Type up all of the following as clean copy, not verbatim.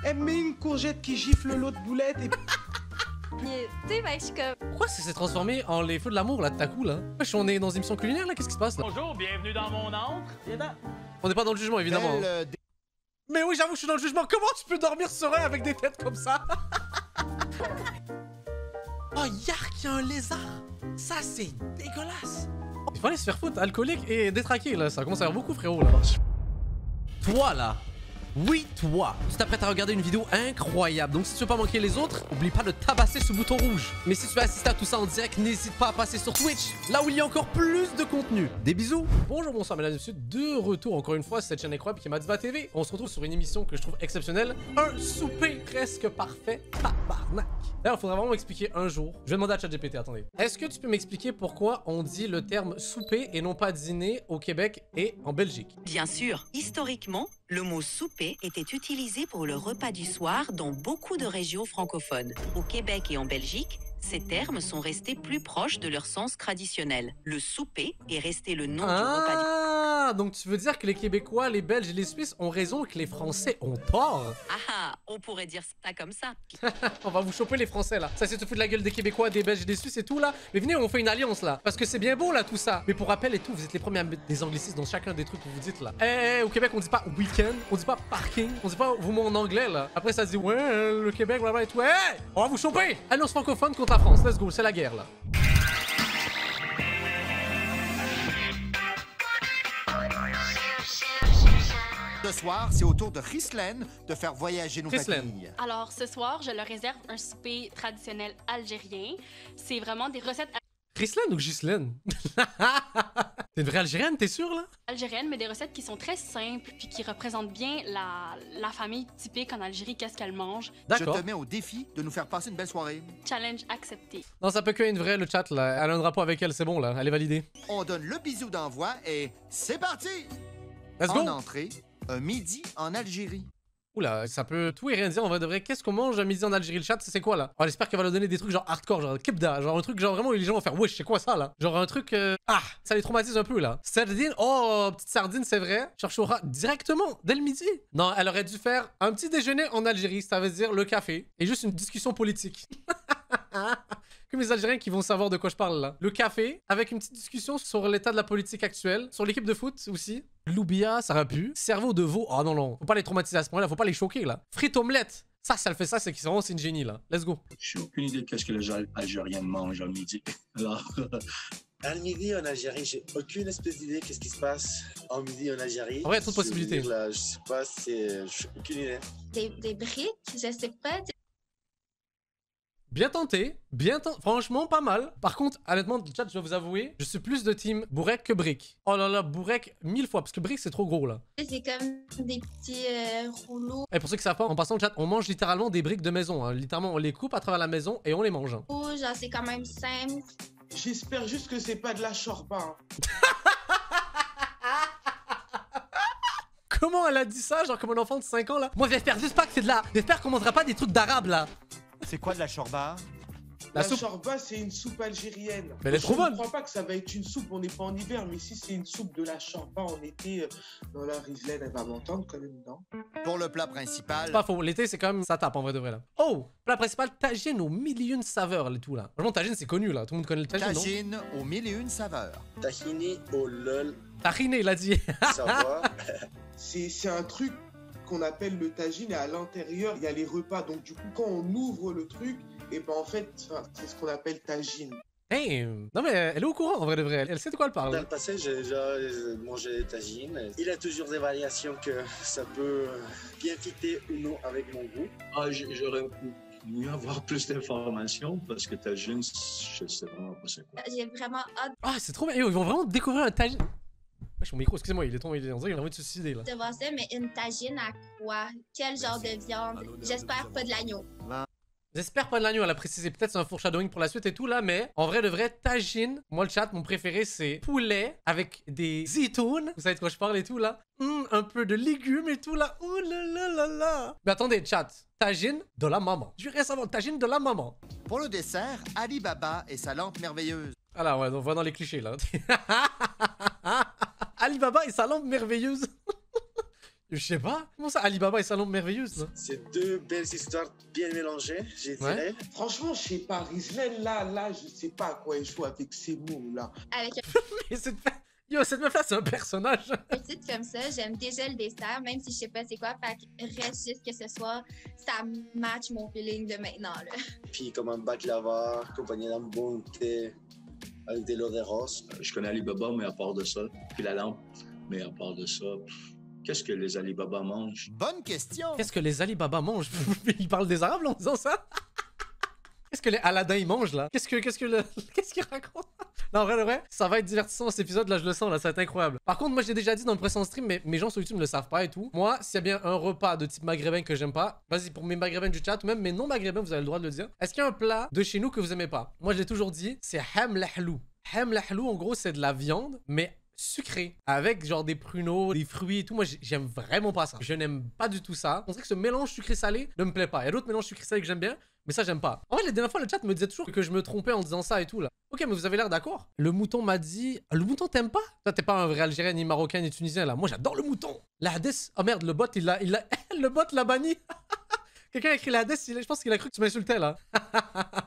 Elle met une courgette qui gifle l'autre boulette et... Tu sais, ben, je suis comme... Pourquoi ça s'est transformé en les feux de l'amour, là, de ta coup, là? Wesh, on est dans une émission culinaire, là? Qu'est-ce qui se passe, là? Bonjour, bienvenue dans mon antre. On n'est pas dans le jugement, évidemment. Mais oui, j'avoue que je suis dans le jugement. Comment tu peux dormir serein avec des têtes comme ça? Oh, yark, il y a un lézard. Ça, c'est dégueulasse. Il faut aller se faire foutre, alcoolique et détraqué, là. Ça commence à faire beaucoup, frérot, là. Toi, là. Oui, toi, tu t'apprêtes à regarder une vidéo incroyable. Donc si tu veux pas manquer les autres, oublie pas de tabasser ce bouton rouge. Mais si tu veux assister à tout ça en direct, n'hésite pas à passer sur Twitch, là où il y a encore plus de contenu. Des bisous. Bonjour, bonsoir, mesdames et messieurs, de retour encore une fois sur cette chaîne incroyable qui est Madiva TV. On se retrouve sur une émission que je trouve exceptionnelle. Un souper presque parfait. Tabarnak. D'ailleurs, il faudra vraiment m'expliquer un jour. Je vais demander à ChatGPT, attendez. Est-ce que tu peux m'expliquer pourquoi on dit le terme souper et non pas dîner au Québec et en Belgique? Bien sûr, historiquement, le mot souper était utilisé pour le repas du soir dans beaucoup de régions francophones. Au Québec et en Belgique, ces termes sont restés plus proches de leur sens traditionnel. Le souper est resté le nom du repas du... Ah, donc tu veux dire que les Québécois, les Belges et les Suisses ont raison et que les Français ont tort? Ah, on pourrait dire ça comme ça. On va vous choper les Français là. Ça c'est se foutre de la gueule des Québécois, des Belges et des Suisses et tout là. Mais venez, on fait une alliance là. Parce que c'est bien beau là tout ça. Mais pour rappel et tout, vous êtes les premiers à mettre des anglicismes dans chacun des trucs que vous dites là. Au Québec on dit pas week-end, on dit pas parking, on dit pas vos mots en anglais là. Après ça dit ouais, le Québec, blablabla et tout. On va vous choper. Alliance francophone contre la France. Let's go, c'est la guerre là. Ce soir, c'est au tour de Ghislaine de faire voyager nos familles. Alors, ce soir, je leur réserve un souper traditionnel algérien. C'est vraiment des recettes Ghislaine ou Ghislaine? T'es une vraie Algérienne, t'es sûre là? algériennes, mais des recettes qui sont très simples puis qui représentent bien la famille typique en Algérie, qu'est-ce qu'elle mange. Je D'accord. te mets au défi de nous faire passer une belle soirée. Challenge accepté. Non, ça peut que une vraie, le chat là. Elle a un drapeau avec elle, c'est bon là. Elle est validée. On donne le bisou d'envoi et c'est parti! Let's go! En entrée, un midi en Algérie. Oula, ça peut tout et rien dire en vrai de vrai. Qu'est-ce qu'on mange à midi en Algérie? Le chat, c'est quoi là? Oh, j'espère qu'elle va nous donner des trucs genre hardcore, genre kebda, genre un truc genre vraiment où les gens vont faire wesh, c'est quoi ça là? Genre un truc. Ah, ça les traumatise un peu là. Sardine, oh, petite sardine, c'est vrai. Cherche au rat directement, dès le midi. Non, elle aurait dû faire un petit déjeuner en Algérie, ça veut dire le café et juste une discussion politique. Comme les Algériens qui vont savoir de quoi je parle là. Le café, avec une petite discussion sur l'état de la politique actuelle, sur l'équipe de foot aussi. Loubia, ça aurait pu. Cerveau de veau, oh non, non. Faut pas les traumatiser à ce point-là, faut pas les choquer là. Frites omelette. Ça le fait ça, c'est qu'ils sont vraiment, c'est une génie là. Let's go. Je n'ai aucune idée de qu'est-ce que les Algériens mangent à midi. Alors, À midi en Algérie, j'ai aucune espèce d'idée qu'est-ce qui se passe en midi en Algérie. En vrai, il y a trop de possibilités. Là, je sais pas, j'ai aucune idée. Des briques, je sais pas. Bien tenté, franchement pas mal. Par contre, honnêtement, le chat, je dois vous avouer, je suis plus de team bourrec que brique. Oh là là, bourrec 1000 fois, parce que brique c'est trop gros là. C'est comme des petits rouleaux. Et pour ceux qui savent pas, en passant le chat, on mange littéralement des briques de maison. Hein. Littéralement, on les coupe à travers la maison et on les mange. Hein. Genre, c'est quand même simple. J'espère juste que c'est pas de la chorba. Hein. Comment elle a dit ça, genre comme un enfant de 5 ans là? Moi j'espère juste pas que c'est de la... J'espère qu'on mangera pas des trucs d'arabe là. C'est quoi de la chorba? La chorba, c'est une soupe algérienne. Mais elle est trop bonne. Je ne crois pas que ça va être une soupe, on n'est pas en hiver, mais si c'est une soupe de la chorba en été, dans la Ghislaine, elle va m'entendre quand même, non? Pour le plat principal, C'est pas faux, l'été c'est quand même... Ça tape en vrai de vrai là. Oh, plat principal, tagine aux mille et une saveurs et tout là. Franchement, tagine c'est connu là, tout le monde connaît le tagine, non? tagine aux mille et une saveurs. Tahini au lol, Tahine, il a dit. ça va. C'est un truc qu'on appelle le tagine et à l'intérieur, il y a les repas. Donc du coup, quand on ouvre le truc, et ben en fait, c'est ce qu'on appelle tagine. Hey, non mais elle est au courant en vrai de vrai, elle sait de quoi elle Dans parle. le passé, j'ai déjà mangé des tagines. Il y a toujours des variations que ça peut bien fitter ou non avec mon goût. j'aurais mieux avoir plus d'informations parce que ta jeune, je sais vraiment pas c'est quoi. J'ai vraiment hâte Ah, c'est trop bien, ils vont vraiment découvrir un tagine. Wesh, mon micro, excusez-moi, il est tombé, on dirait qu'il a envie de se suicider là. de voir ça, mais une tagine à quoi? Quel genre de viande? J'espère pas de l'agneau. J'espère pas de l'agneau, elle a précisé, peut-être c'est un foreshadowing pour la suite et tout là, mais en vrai de vrai, tagine, moi le chat, mon préféré c'est poulet avec des zitoun, vous savez de quoi je parle et tout là, un peu de légumes et tout là, ouh là là là là. Mais attendez chat, tagine de la maman, je reste avant tagine de la maman. Pour le dessert, Ali Baba et sa lampe merveilleuse. Ah là ouais, on va dans les clichés là. Alibaba et sa lampe merveilleuse. Je sais pas. Comment ça, Alibaba et Salon Merveilleuse, là? C'est deux belles histoires bien mélangées, je dirais. Franchement, je sais pas, Rislen, là, je sais pas à quoi elle joue avec ces mots-là. Avec Mais cette meuf-là, c'est un personnage. un titre comme ça, j'aime déjà le dessert, même si je sais pas c'est quoi. Fait que reste juste que ce soir, ça match mon feeling de maintenant, là. Puis comme un baklava, accompagné d'un bon thé avec des lots de rose. Je connais Alibaba, mais à part de ça, puis la lampe, mais à part de ça, qu'est-ce que les Alibaba mangent? Bonne question. Qu'est-ce que les Alibaba mangent? Ils parlent des Arabes, là, en disant ça? Qu'est-ce que les Aladdin, ils mangent, là? Qu'est-ce qu'ils racontent? Non, en vrai, ça va être divertissant cet épisode, là, je le sens, là, ça va être incroyable. Par contre, moi, j'ai déjà dit dans le précédent stream, mais mes gens sur YouTube ne le savent pas et tout. Moi, s'il y a bien un repas de type maghrébin que j'aime pas, vas-y, pour mes maghrébins du chat, ou même mes non-maghrébins, vous avez le droit de le dire. Est-ce qu'il y a un plat de chez nous que vous aimez pas? Moi, je l'ai toujours dit, c'est ham lahlou. Ham lahlou, en gros, c'est de la viande, mais sucré, avec genre des pruneaux, des fruits et tout. Moi, j'aime vraiment pas ça. Je n'aime pas du tout ça. On dirait que ce mélange sucré-salé ne me plaît pas. Il y a d'autres mélanges sucré-salé que j'aime bien, mais ça, j'aime pas. En vrai, la dernière fois, le chat me disait toujours que je me trompais en disant ça et tout, là. Ok, mais vous avez l'air d'accord. Le mouton m'a dit... Le mouton, t'aimes pas? Toi, t'es pas un vrai Algérien, ni Marocain, ni Tunisien, là. Moi, j'adore le mouton. La Hadès... Oh merde, le bot, le bot l'a banni. Quelqu'un a écrit la Hadès, je pense qu'il a cru que tu m'insultais, là.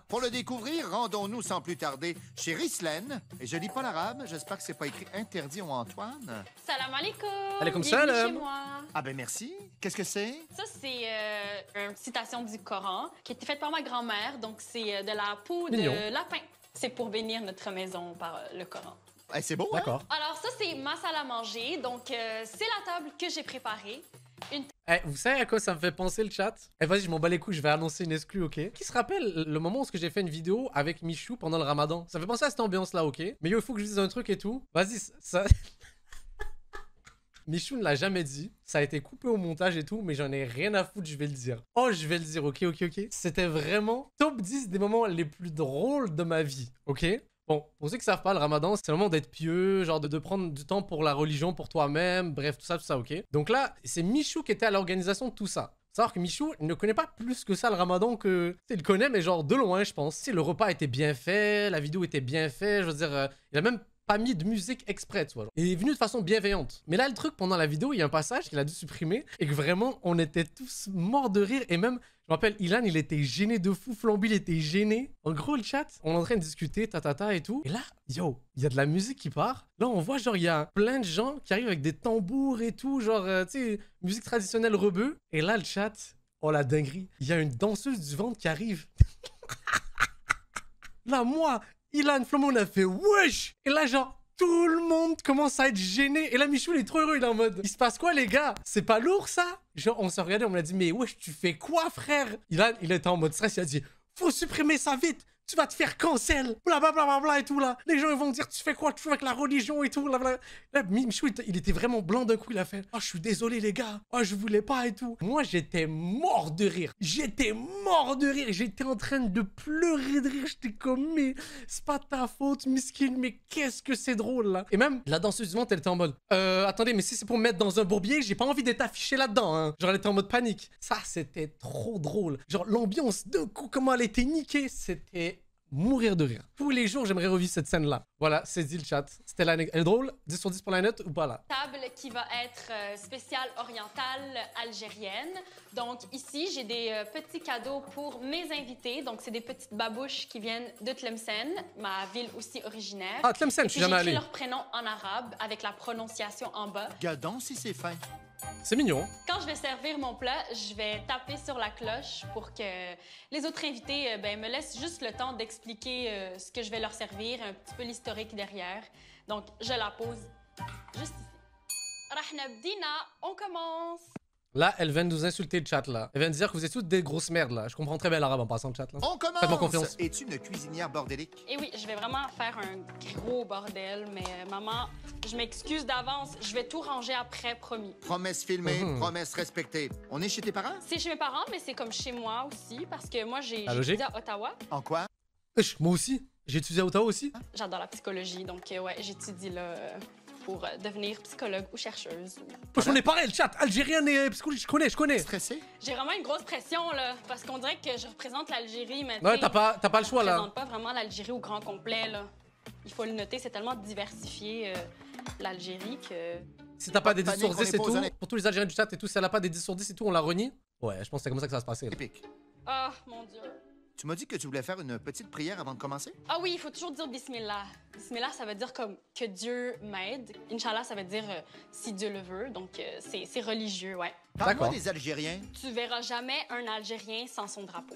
Pour le découvrir, rendons-nous sans plus tarder chez Rislen. Et je lis pas l'arabe, j'espère que c'est pas écrit interdit ou Antoine. Salam alaikum. Alaikum Bienvenue salam. chez moi. Ah ben merci. Qu'est-ce que c'est? Ça, c'est une citation du Coran qui a été faite par ma grand-mère. Donc, c'est de la peau Mignon. de lapin. C'est pour bénir notre maison par le Coran. Eh, c'est beau, hein? D'accord. Alors, ça, c'est ma salle à manger. Donc, c'est la table que j'ai préparée. Eh, vous savez à quoi ça me fait penser le chat? Eh, vas-y, je m'en bats les couilles, je vais annoncer une exclue, ok? Qui se rappelle le moment où j'ai fait une vidéo avec Michou pendant le ramadan? Ça fait penser à cette ambiance-là, ok? Mais yo, il faut que je dise un truc et tout. Vas-y, ça... Michou ne l'a jamais dit. Ça a été coupé au montage et tout, mais j'en ai rien à foutre, je vais le dire. Oh, je vais le dire, ok? C'était vraiment top 10 des moments les plus drôles de ma vie, ok? Bon, pour ceux qui savent pas, le ramadan, c'est le moment d'être pieux, genre de prendre du temps pour la religion, pour toi-même, bref, tout ça, ok? Donc là, c'est Michou qui était à l'organisation de tout ça. Faut savoir que Michou, il ne connaît pas plus que ça le ramadan que... Tu sais, il connaît, mais genre de loin, je pense. Tu sais, le repas était bien fait, la vidéo était bien faite, je veux dire, il a même pas mis de musique exprès, tu vois. Il est venu de façon bienveillante. Mais là, le truc, pendant la vidéo, il y a un passage qu'il a dû supprimer et que vraiment, on était tous morts de rire. Et même, je me rappelle, Ilan, il était gêné de fou. Flamby, il était gêné. En gros, le chat, on est en train de discuter, et tout. Et là, yo, il y a de la musique qui part. Là, on voit, genre, il y a plein de gens qui arrivent avec des tambours et tout. Genre, tu sais, musique traditionnelle rebeu. Et là, le chat, oh la dinguerie. Il y a une danseuse du ventre qui arrive. Là, moi... Ilan, Flamand, on a fait wesh! Et là, genre, tout le monde commence à être gêné. Et là, Michou, il est trop heureux, il est en mode, il se passe quoi, les gars? C'est pas lourd, ça? Genre, on s'est regardé, on m'a dit, mais wesh, tu fais quoi, frère? Ilan, il était en mode stress, il a dit, faut supprimer ça vite! Tu vas te faire cancel, blablabla et tout là. Les gens ils vont dire tu fais quoi, tu fais avec la religion et tout là. Là Michou il était vraiment blanc d'un coup, il a fait oh je suis désolé les gars, oh je voulais pas et tout. Moi j'étais mort de rire, j'étais en train de pleurer de rire, j'étais comme mais c'est pas ta faute Miskine, mais qu'est-ce que c'est drôle là. Et même la danseuse du ventre elle était en mode attendez mais si c'est pour me mettre dans un bourbier, j'ai pas envie d'être affiché là-dedans hein. Genre elle était en mode panique. Ça c'était trop drôle. Genre l'ambiance d'un coup comment elle était niquée, c'était mourir de rire. Tous les jours, j'aimerais revivre cette scène-là. Voilà, c'est dit le chat. C'était l'anecdote. Elle est drôle? 10 sur 10 pour la note ou pas là? Table qui va être spéciale orientale algérienne. Donc ici, j'ai des petits cadeaux pour mes invités. Donc c'est des petites babouches qui viennent de Tlemcen, ma ville aussi originaire. Ah, Tlemcen, je suis jamais allé. J'ai écrit leur prénom en arabe avec la prononciation en bas. Gadon si c'est fin. C'est mignon. Quand je vais servir mon plat, je vais taper sur la cloche pour que les autres invités me laissent juste le temps d'expliquer ce que je vais leur servir, un petit peu l'historique derrière. Donc, je la pose juste ici. Rahna bdina, on commence. Là, elle vient de nous insulter le chat là. Elle vient de dire que vous êtes toutes des grosses merdes là. Je comprends très bien l'arabe en passant le chat là. On commence! Faites-moi confiance. Es-tu une cuisinière bordélique? Et oui, je vais vraiment faire un gros bordel, mais maman, je m'excuse d'avance. Je vais tout ranger après, promis. Promesse filmée, promesse respectée. On est chez tes parents? C'est chez mes parents, mais c'est comme chez moi aussi, parce que moi, j'ai logique. étudié à Ottawa. En quoi? Moi aussi. J'ai étudié à Ottawa aussi. J'adore la psychologie, donc ouais, j'étudie là pour devenir psychologue ou chercheuse. On est pareil, le chat. Algérienne et psychologie, je connais. Stressé? J'ai vraiment une grosse pression, là, parce qu'on dirait que je représente l'Algérie, mais Ouais, t'as pas le choix, là. Je représente pas vraiment l'Algérie au grand complet, là. Il faut le noter, c'est tellement diversifié, l'Algérie, que Si t'as pas des 10 panique, sur on 10 est et pas tout, aux pour tous les Algériens du chat et tout, si elle a pas des 10 sur 10 et tout, on la renie. Ouais, je pense que c'est comme ça que ça va se passer. Là. Épique. Ah, mon Dieu. Tu m'as dit que tu voulais faire une petite prière avant de commencer? Ah oui, il faut toujours dire Bismillah. Bismillah, ça veut dire comme que Dieu m'aide. Inch'Allah, ça veut dire si Dieu le veut. Donc, c'est religieux, ouais. Parle-moi D'accord. des Algériens. Tu verras jamais un Algérien sans son drapeau.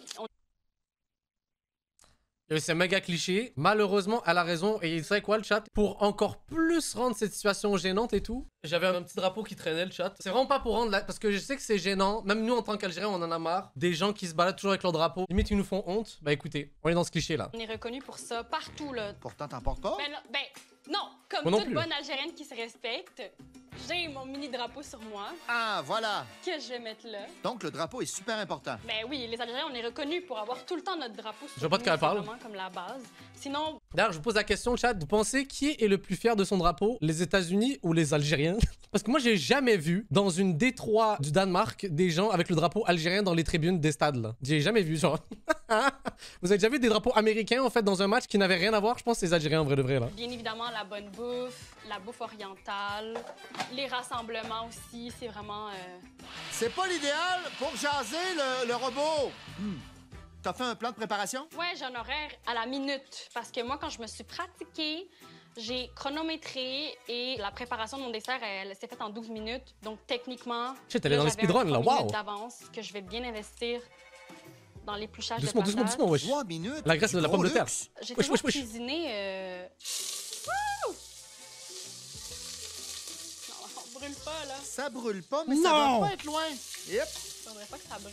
C'est méga cliché. Malheureusement, elle a raison. Et vous savez quoi, le chat? Pour encore plus rendre cette situation gênante et tout, j'avais un petit drapeau qui traînait, le chat. C'est vraiment pas pour rendre parce que je sais que c'est gênant. Même nous, en tant qu'Algériens, on en a marre. Des gens qui se baladent toujours avec leur drapeau. Limite, ils nous font honte. Bah écoutez, on est dans ce cliché là. On est reconnu pour ça partout, là. Pourtant, t'en portes pas? Non, comme Moi non toute plus. bonne Algérienne qui se respecte, j'ai mon mini drapeau sur moi Ah, voilà. que je vais mettre là. Donc, le drapeau est super important. Mais oui, les Algériens, on est reconnus pour avoir tout le temps notre drapeau sur Je vois pas de quoi elle nous, parle. c'est vraiment comme la base. Sinon, D'ailleurs, je vous pose la question, chat. Vous pensez qui est le plus fier de son drapeau? Les États-Unis ou les Algériens? Parce que moi, j'ai jamais vu dans une Détroit du Danemark des gens avec le drapeau algérien dans les tribunes des stades là. J'ai jamais vu, genre. Vous avez déjà vu des drapeaux américains en fait dans un match qui n'avait rien à voir? Je pense que c'est les Algériens en vrai de vrai là. bien évidemment, la bonne bouffe, la bouffe orientale, les rassemblements aussi, c'est vraiment... C'est pas l'idéal pour jaser le robot. T'as fait un plan de préparation? Ouais, j'ai un horaire à la minute parce que moi, quand je me suis pratiquée, j'ai chronométré et la préparation de mon dessert, elle s'est faite en 12 minutes. Donc, techniquement, Shit, elle est dans les j'avais speedruns, un là, 3 wow. minutes d'avance que je vais bien investir dans l'épluchage de Doucement, patates. doucement, doucement, wesh. 3 minutes. La graisse de la Gros pomme de terre. luxe. J'ai Wesh, toujours wesh, wesh. cuisiné... Wouh! Non, on brûle pas, là. Ça brûle pas, mais ça Non! doit pas être loin. Yep. Faudrait pas que ça brûle.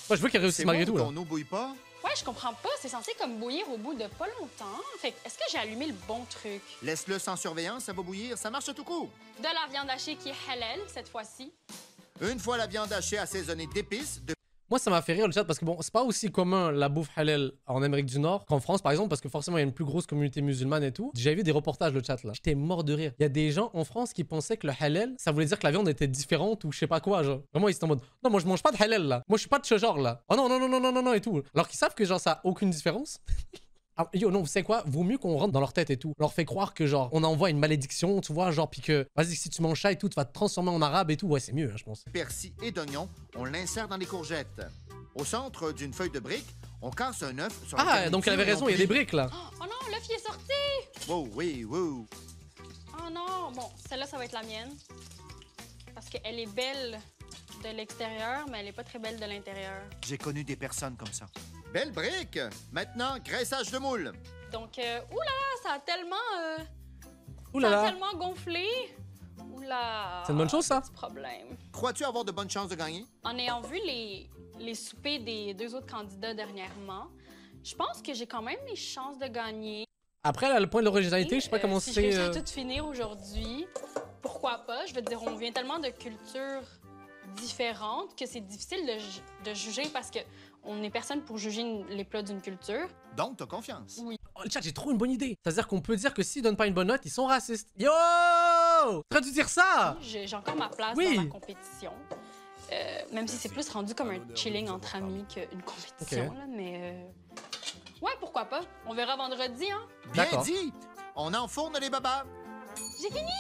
Moi, je veux qu'elle réussisse C'est malgré bon tout là. qu'on n'eau bouille pas. Ouais, je comprends pas. C'est censé comme bouillir au bout de pas longtemps. Fait que, est-ce que j'ai allumé le bon truc? Laisse-le sans surveillance, ça va bouillir. Ça marche à tout coup. De la viande hachée qui est halal, cette fois-ci. Une fois la viande hachée assaisonnée d'épices, de Moi, ça m'a fait rire le chat parce que bon, c'est pas aussi commun la bouffe halal en Amérique du Nord qu'en France par exemple, parce que forcément il y a une plus grosse communauté musulmane et tout. J'avais vu des reportages le chat là. J'étais mort de rire. Il y a des gens en France qui pensaient que le halal, ça voulait dire que la viande était différente ou je sais pas quoi, genre. Vraiment, ils étaient en mode non, moi je mange pas de halal là. Moi je suis pas de ce genre là. Oh non, non, non, non, non, non, non et tout. Alors qu'ils savent que genre ça a aucune différence. Ah, yo, non, vous savez quoi? Vaut mieux qu'on rentre dans leur tête et tout. On leur fait croire que, genre, on envoie une malédiction, tu vois, genre, puis que, vas-y, si tu manges ça et tout, tu vas te transformer en arabe et tout. Ouais, c'est mieux, hein, je pense. persil et d'oignons, on l'insère dans les courgettes. Au centre d'une feuille de brique, on casse un œuf sur la Ah, donc elle avait garniture raison, il y a et des on briques là. Oh non, l'œuf, il est sorti! plie. Wow, oui, wow. Oh non! Bon, celle-là, ça va être la mienne. Parce qu'elle est belle de l'extérieur, mais elle est pas très belle de l'intérieur. J'ai connu des personnes comme ça. Belle brique! Maintenant, graissage de moule. Donc, oulala, ça a tellement... Ouh ça là a là. tellement gonflé. Oula! C'est une bonne chose, ça? Petit problème. Crois-tu avoir de bonnes chances de gagner? En ayant vu les soupers des deux autres candidats dernièrement, je pense que j'ai quand même les chances de gagner. Après, là, le point de l'originalité, je sais pas comment si je c'est. réussis à tout finir aujourd'hui, pourquoi pas? Je veux dire, on vient tellement de cultures différentes que c'est difficile de juger parce que on n'est personne pour juger les plats d'une culture. Donc, t'as confiance. Oui. Oh, le chat, j'ai trop une bonne idée. C'est-à-dire qu'on peut dire que s'ils donnent pas une bonne note, ils sont racistes. Yo! T'aurais dû dire ça! J'ai encore ma place Oui. dans la compétition. Même si c'est plus rendu comme un chilling entre amis qu'une compétition. Ok. Là, mais ouais, pourquoi pas? On verra vendredi, hein? Bien D'accord. dit! On enfourne les babas. J'ai fini!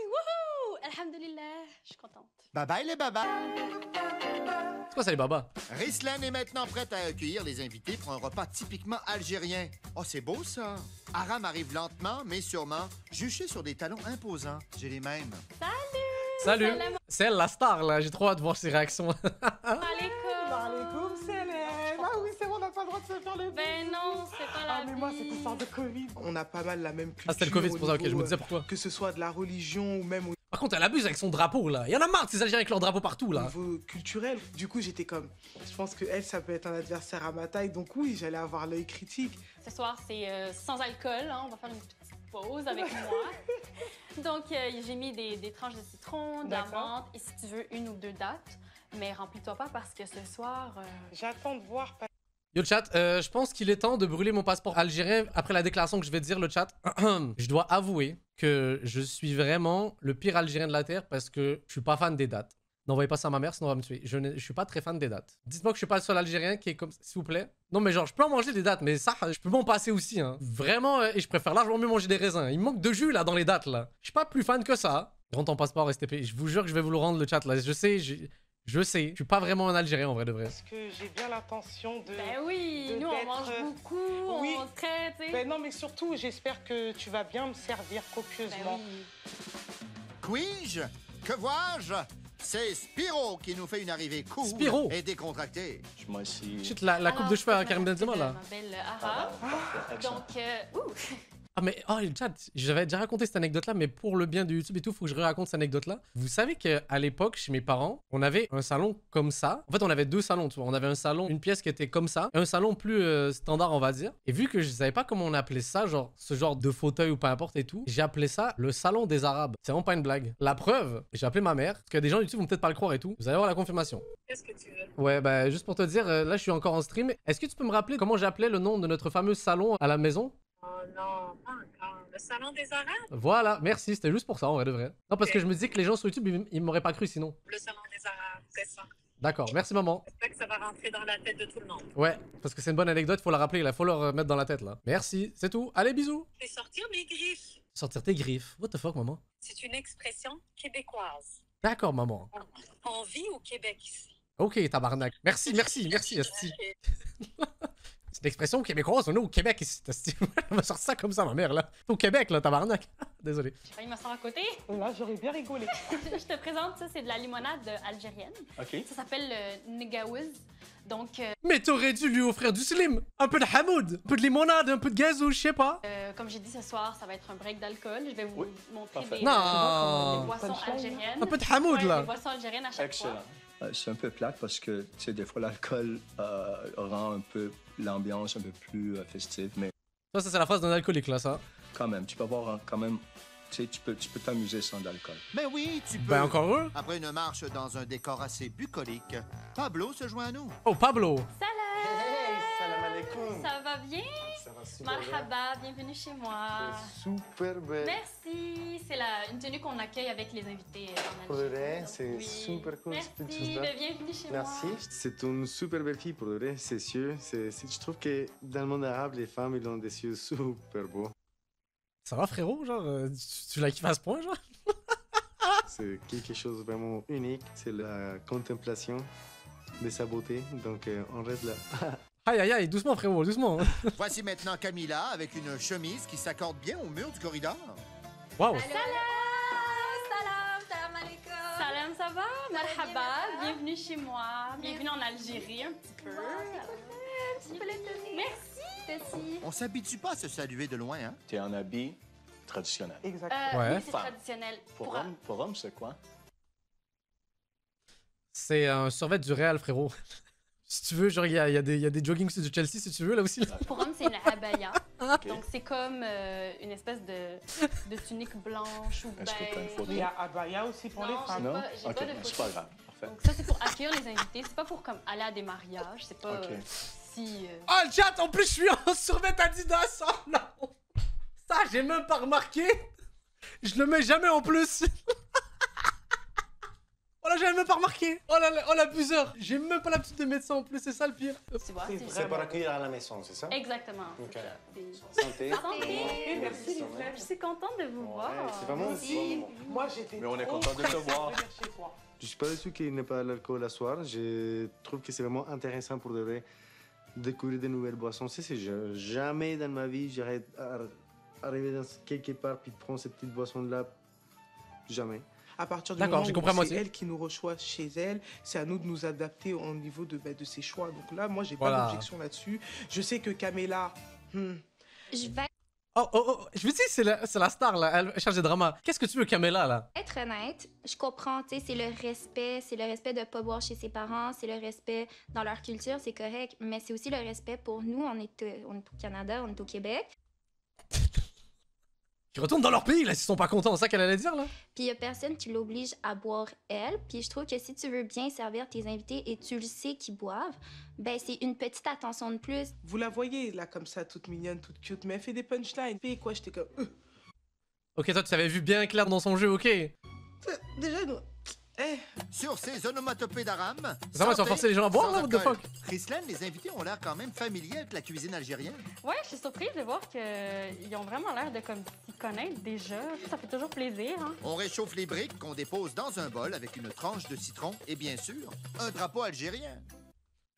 Wouhou! Alhamdulillah, je suis contente. Bye bye les babas. C'est quoi ça, les babas? Rislan est maintenant prête à accueillir les invités pour un repas typiquement algérien. Oh, c'est beau ça! Aram arrive lentement, mais sûrement, juché sur des talons imposants. J'ai les mêmes. Salut! Salam C'est elle, la star, là. J'ai trop hâte de voir ses réactions. alaikum. Célèbre. Ah oui, c'est bon, on n'a pas le droit de se faire les Ben non, c'est pas la Ah, mais moi, cette vie. histoire de Covid. On a pas mal la même culture. Ah, c'était le Covid, c'est pour ça, ok, au je me niveau, disais pourquoi. Que ce soit de la religion ou même au Par contre, elle abuse avec son drapeau, là. Il y en a marre de ces Algériens avec leur drapeau partout, là. niveau culturel. Du coup, j'étais comme. Je pense que elle, ça peut être un adversaire à ma taille. Donc, oui, j'allais avoir l'œil critique. Ce soir, c'est sans alcool. Hein. On va faire une petite pause avec moi. Donc, j'ai mis des tranches de citron, de la D'accord. menthe et si tu veux, 1 ou 2 dattes. Mais remplis-toi pas parce que ce soir... J'attends de voir. Yo, le chat, je pense qu'il est temps de brûler mon passeport algérien après la déclaration que je vais dire, le chat. Je dois avouer que je suis vraiment le pire Algérien de la Terre parce que je suis pas fan des dates. N'envoyez pas ça à ma mère, sinon elle va me tuer. Je suis pas très fan des dates. Dites-moi que je suis pas le seul Algérien qui est comme ça, s'il vous plaît. Non, mais genre, je peux en manger des dates, mais ça, je peux m'en passer aussi, hein. Vraiment, et je préfère largement mieux manger des raisins. Il me manque de jus, là, dans les dates, là. Je suis pas plus fan que ça. Rends ton passeport STP. Je vous jure que je vais vous le rendre le chat là. Je sais. Je sais. Je suis pas vraiment un Algérien en vrai de vrai. Parce que j'ai bien l'intention de... Ben oui, de nous on d'être- mange beaucoup, Oui. on traite, tu sais. Ben non, mais surtout, j'espère que tu vas bien me servir Ben copieusement. oui. Puis-je? Que vois-je? C'est Spiro qui nous fait une arrivée cool Spiro. et décontractée. Je m'en ici. Shit, la coupe de cheveux à Karim Benzema là. Ma belle Ara. Donc, Ah mais oh le chat, j'avais déjà raconté cette anecdote là, mais pour le bien de YouTube et tout, faut que je raconte cette anecdote là. Vous savez qu'à l'époque, chez mes parents, on avait un salon comme ça. En fait, on avait deux salons, tu vois. On avait un salon, une pièce qui était comme ça, et un salon plus standard, on va dire. Et vu que je savais pas comment on appelait ça, genre ce genre de fauteuil ou peu importe et tout, j'ai appelé ça le salon des Arabes. C'est vraiment pas une blague. La preuve, j'ai appelé ma mère, parce que des gens YouTube vont peut-être pas le croire et tout. Vous allez voir la confirmation. Qu'est-ce que tu veux? Ouais, bah juste pour te dire, là je suis encore en stream. Est-ce que tu peux me rappeler comment j'appelais le nom de notre fameux salon à la maison? Oh non, pas encore. Le salon des Arabes? Voilà, merci, c'était juste pour ça en vrai de vrai. Non, parce que je me disais que les gens sur YouTube, ils m'auraient pas cru sinon. Le salon des Arabes, c'est ça. D'accord, merci maman. J'espère que ça va rentrer dans la tête de tout le monde. Ouais, parce que c'est une bonne anecdote, faut la rappeler, il faut leur mettre dans la tête là. Merci, c'est tout. Allez, bisous. Fais sortir mes griffes. Sortir tes griffes. What the fuck, maman? C'est une expression québécoise. D'accord, maman. On vit au Québec ici. Ok, tabarnak. Merci, Asti. C'est une expression québécoise, on est au Québec ici, Asti. On va sortir ça comme ça, ma mère là. Au Québec là, tabarnak. Désolé. j'ai failli m'asseoir à côté. Là, j'aurais bien rigolé. Je te présente, ça, c'est de la limonade algérienne. OK. Ça s'appelle le Negawiz. Donc, Mais t'aurais dû lui offrir du slim. Un peu de hamoud, un peu de limonade, un peu de gazou, je sais pas. comme j'ai dit ce soir, ça va être un break d'alcool. Je vais vous Oui, montrer parfait. des Non. boissons algériennes. Un peu de hamoud Ouais, là. des boissons algériennes à chaque Excellent. fois. C'est un peu plate parce que, tu sais, des fois, l'alcool rend un peu l'ambiance un peu plus festive, mais Ça c'est la phrase d'un alcoolique là, ça. quand même, tu peux avoir quand même, tu sais, tu peux t'amuser sans alcool. Mais oui, tu peux. Ben encore heureux. Après une marche dans un décor assez bucolique, Pablo se joint à nous. Oh, Pablo. Salam! Hey, salam alaikum. Ça va bien? Ça va super bien. Marhaba, bienvenue chez moi. C'est super bien. Merci. C'est une tenue qu'on accueille avec les invités en Pour le Algérie. vrai, Donc, c'est oui. super cool. cette petite Merci, chose-là. ben, bienvenue chez Merci. moi. C'est une super belle fille pour le vrai, c'est sûr. Je trouve que dans le monde arabe, les femmes, ils ont des yeux super beaux. Ça va frérot, genre, tu la kiffes à ce point, genre? C'est quelque chose de vraiment unique. C'est la contemplation de sa beauté. Donc, on reste là. Aïe aïe aïe, doucement frérot, doucement. Voici maintenant Camilla avec une chemise qui s'accorde bien au mur du corridor. Waouh. Salam alaikum. Salam, ça va? Marhaba, bien, bienvenue chez moi. Bienvenue en Algérie un petit peu. Merci. On s'habitue pas à se saluer de loin, hein? Tu es en habit traditionnel. Exact. Ouais. Oui, c'est traditionnel. Pour homme, c'est quoi? C'est un survêt du Real, frérot. Si tu veux, genre, il y a des jogging suits du Chelsea, si tu veux, là aussi. Là. Pour homme, c'est une abaya. OK. Donc, c'est comme une espèce de tunique blanche ou Est-ce que t'as une beige. photo? Il y a abaya aussi pour les Non, femmes. Non? j'ai OK, pas de c'est photo. pas grave. Parfait. Donc, ça, c'est pour accueillir les invités. C'est pas pour comme aller à des mariages. C'est pas OK. si... Oh, le chat, en plus, je suis en survêt Adidas. Oh non. Ça, j'ai même pas remarqué. Je le mets jamais en plus. Oh là, j'avais même pas remarqué. Oh là, oh l'abuseur. J'ai même pas l'habitude de mettre ça en plus, c'est ça le pire. Tu vois, C'est pour accueillir à la maison, c'est ça? Exactement. Ok. c'est ça. Puis- Santé. Santé. Merci, les frères. Je suis contente de vous voir. c'est vraiment Merci. Moi, j'étais Mais on est trop content de te pressée voir. venir chez toi. Je suis pas du tout qu'il n'y ait pas l'alcool à soir. Je trouve que c'est vraiment intéressant pour de vrai découvrir de nouvelles boissons. Jamais dans ma vie j'irais arriver dans quelque part puis prendre cette petite boisson-là. Jamais. À partir du D'accord, moment j'ai où compris à c'est moitié. elle qui nous reçoit chez elle, c'est à nous de nous adapter au niveau de ses choix. Donc là, moi, j'ai Voilà. pas d'objection là-dessus. Je sais que Camilla, Je vais Oh, je me dis, c'est la star là, elle cherche des dramas. Qu'est-ce que tu veux, Camilla là? être honnête. Je comprends, tu sais, c'est le respect de pas boire chez ses parents, c'est le respect dans leur culture, c'est correct, mais c'est aussi le respect pour nous. On est au Canada, on est au Québec. Ils retournent dans leur pays là, s'ils sont pas contents, c'est ça qu'elle allait dire là? Puis il y a personne qui l'oblige à boire elle. Puis je trouve que si tu veux bien servir tes invités et tu le sais qu'ils boivent, ben c'est une petite attention de plus. vous la voyez là comme ça, toute mignonne, toute cute, mais elle fait des punchlines. Puis quoi, j'étais comme... Ok, toi tu t'avais vu bien clair dans son jeu, ok. Déjà, nous... Sur ces onomatopées d'Aram. Ça va, tu vas forcer les gens à boire sans là, what the alcool. fuck? Chrislène, les invités ont l'air quand même familiers avec la cuisine algérienne. Ouais, je suis surprise de voir qu'ils ont vraiment l'air de comme s'y connaître déjà. Ça fait toujours plaisir, hein? On réchauffe les briques qu'on dépose dans un bol avec une tranche de citron et bien sûr, un drapeau algérien.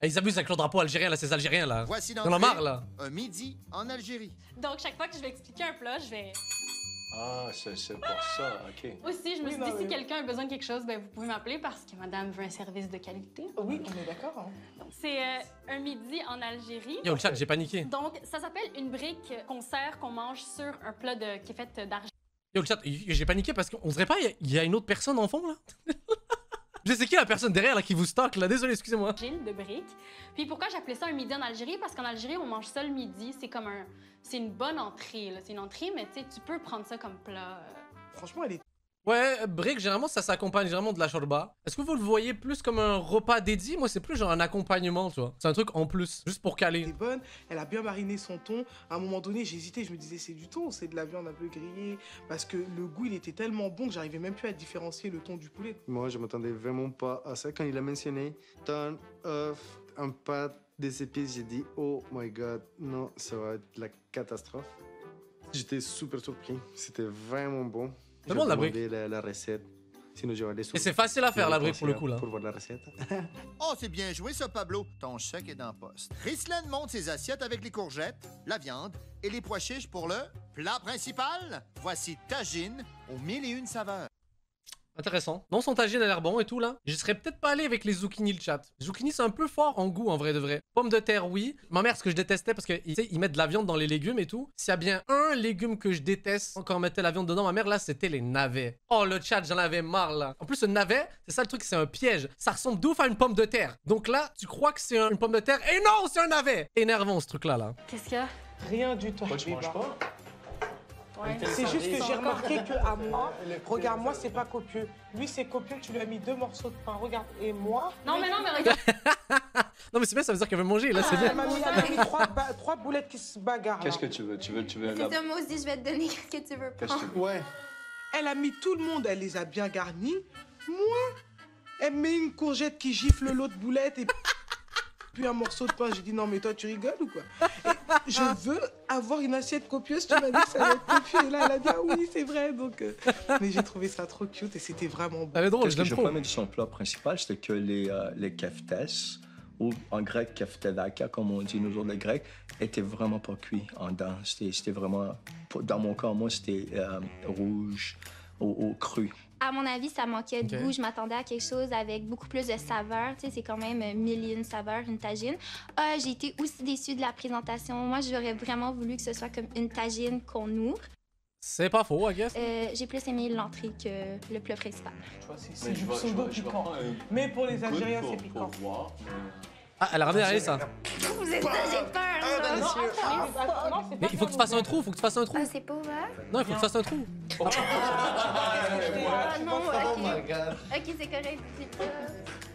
Ils abusent avec le drapeau algérien, là, ces Algériens, là. Voici On en a marre, là. un midi en Algérie. Donc, chaque fois que je vais expliquer un plat, je vais... Ah, c'est pour ça, OK. Aussi, je me suis dit, si quelqu'un a besoin de quelque chose, ben, vous pouvez m'appeler parce que madame veut un service de qualité. Oui, on est d'accord. Hein. C'est un midi en Algérie. Yo, le chat, j'ai paniqué. Donc, ça s'appelle une brique qu'on sert, qu'on mange sur un plat qui est fait d'argile. Yo, le chat, j'ai paniqué parce qu'on dirait pas, il y a une autre personne en fond, là? Je sais qui la personne derrière, là, qui vous stocke, là? Désolé, excusez-moi. De briques. Puis pourquoi j'appelais ça un midi en Algérie? Parce qu'en Algérie, on mange ça le midi. C'est comme un... C'est une bonne entrée, là. C'est une entrée, mais tu sais, tu peux prendre ça comme plat. Franchement, elle est... Ouais, brique, généralement, ça s'accompagne généralement de la shorba. Est-ce que vous le voyez plus comme un repas dédié? Moi, c'est plus genre un accompagnement, tu vois. C'est un truc en plus, juste pour caler. Elle est bonne, elle a bien mariné son thon. À un moment donné, j'hésitais, je me disais, c'est du thon, c'est de la viande un peu grillée. Parce que le goût, il était tellement bon que j'arrivais même plus à différencier le thon du poulet. Moi, je m'attendais vraiment pas à ça. Quand il a mentionné thon, œuf, un pâte, des épices, j'ai dit, oh my god, non, ça va être la catastrophe. J'étais super surpris. C'était vraiment bon. C'est bon, la brique. La recette. Sinon, j'aurais des Et c'est facile à faire, la brique, pour le coup, là. Pour voir la recette. Oh, c'est bien joué ça, Pablo. Ton chèque est dans le poste. Rislaine monte ses assiettes avec les courgettes, la viande et les pois chiches pour le plat principal. Voici tagine aux 1001 saveurs. Intéressant. Non, son tagine a l'air bon et tout, là. Je serais peut-être pas allé avec les zucchini, le chat. Zucchini, c'est un peu fort en goût, en vrai de vrai. Pommes de terre, oui. Ma mère, ce que je détestais, parce que, tu sais, ils mettent de la viande dans les légumes et tout. S'il y a bien un légume que je déteste quand on mettait la viande dedans, ma mère, là, c'était les navets. Oh, le chat, j'en avais marre, là. En plus, le navet, c'est ça le truc, c'est un piège. Ça ressemble d'ouf à une pomme de terre. Donc là, tu crois que c'est une pomme de terre. Et non, c'est un navet. Énervant, ce truc-là, là. Qu'est-ce qu'il y a? Rien du tout. Toi, tu manges pas? Ouais. C'est juste que j'ai remarqué qu'à moi, regarde, moi, c'est pas copieux. Lui, c'est copieux, tu lui as mis 2 morceaux de pain. Regarde, et moi... Non, mais regarde. Non, mais c'est bien, ça veut dire qu'elle veut manger, là, c'est bien. Elle m'a mis 3 boulettes qui se bagarrent. Qu'est-ce que tu veux? Tu veux C'est ça, moi aussi, je vais te donner ce que tu veux prendre. Ouais. Elle a mis tout le monde, elle les a bien garnis. Moi, elle met une courgette qui gifle l'autre boulette et puis un morceau de pain. J'ai dit, non, mais toi, tu rigoles ou quoi? Et je veux avoir une assiette copieuse. Tu m'as dit que ça allait être copieux. Et là, elle a dit, ah oui, c'est vrai. Donc, mais j'ai trouvé ça trop cute et c'était vraiment bon. Elle est drôle, Ce je que l'aime je trop. pas mettre de son plat principal, c'était que les keftes, ou en grec keftelaka, comme on dit nous autres les Grecs, étaient vraiment pas cuits en dedans. C'était vraiment, dans mon cas, moi, c'était rouge au cru. À mon avis, ça manquait de goût. Je m'attendais à quelque chose avec beaucoup plus de saveurs. Tu sais, c'est quand même 1001 saveurs, une tagine. J'ai été aussi déçue de la présentation. Moi, j'aurais vraiment voulu que ce soit comme une tagine qu'on ouvre. C'est pas faux, I guess. J'ai plus aimé l'entrée que le plat principal. C'est du pseudo piquant. Mais pour les Algériens, c'est piquant. Ah, elle a ramené à ça. Vous êtes j'ai peur, ça. Mais il faut que tu fasses un trou, faut que tu fasses un trou. Ah, c'est pas ouvert? Non, il faut que tu fasses un trou. Ah non, ok, c'est correct.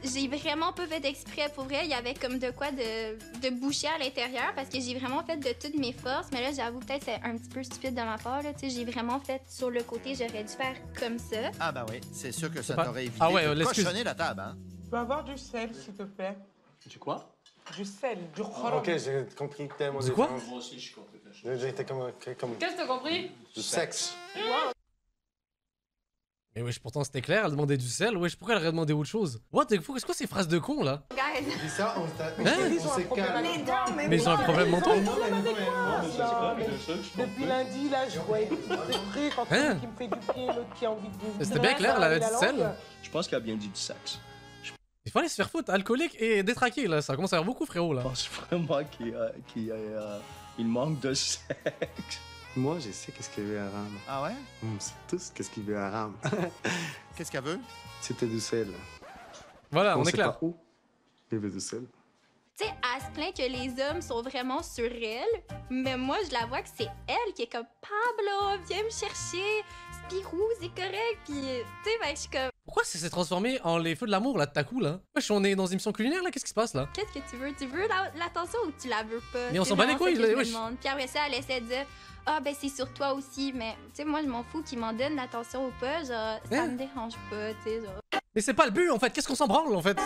J'ai vraiment pas fait exprès. Pour vrai, il y avait comme de quoi de boucher à l'intérieur parce que j'ai vraiment fait de toutes mes forces. Mais là, j'avoue, peut-être c'est un petit peu stupide de ma part. Là. Tu sais, j'ai vraiment fait sur le côté, j'aurais dû faire comme ça. Ah ben oui, c'est sûr que ça pas- t'aurait évité Ah ouais, de l'excuse. cochonner la table, hein? Tu peux avoir du sel, s'il te plaît? Du quoi? Du sel, du khorom. Ok, j'ai compris tellement de C'est quoi? Moi aussi, je suis compris. J'étais comme Qu'est-ce que t'as compris? du sexe. Mais wesh, pourtant c'était clair, elle demandait du sel. Wesh, pourquoi elle aurait demandé autre chose? What the fuck, c'est quoi ces phrases de con là? Guys, Dis ça, on Ils ont un problème les deux, Mais ils ont un problème mentaux? Depuis lundi, là, je vois près quand Hein? il qui me fait du pied, l'autre qui a envie de... C'était bien clair, elle a dit sel. Je pense qu'elle a bien dit du sexe. Il faut aller se faire foutre, alcoolique et détraqué là, ça commence à faire beaucoup frérot là. Je pense vraiment qu'il manque de sexe. Moi, je sais qu'est-ce qu'il veut à Ram. Ah ouais? On sait tous qu'est-ce qu'il veut à Ram. Qu'est-ce qu'elle veut? C'était du sel. Voilà, on est sait clair. pas où. Il veut du sel. tu sais, elle se plaint que les hommes sont vraiment sur elle, mais moi, je la vois que c'est elle qui est comme Pablo, viens me chercher, Spirou, c'est correct, puis tu sais, ben, je suis comme. Pourquoi ça s'est transformé en les feux de l'amour là, de ta coup là? Wesh, on est dans une émission culinaire là, qu'est-ce qui se passe là? Qu'est-ce que tu veux? Tu veux l'attention ou tu la veux pas? Mais on C'est s'en bat les vraiment couilles, ça que je me wesh. demande. Puis après ça, elle essaie de dire ah, ben c'est sur toi aussi, mais tu sais, moi, je m'en fous qu'il m'en donne l'attention ou pas, genre, ça Hein? me dérange pas, tu sais, genre. Mais c'est pas le but en fait, qu'est-ce qu'on s'en branle en fait?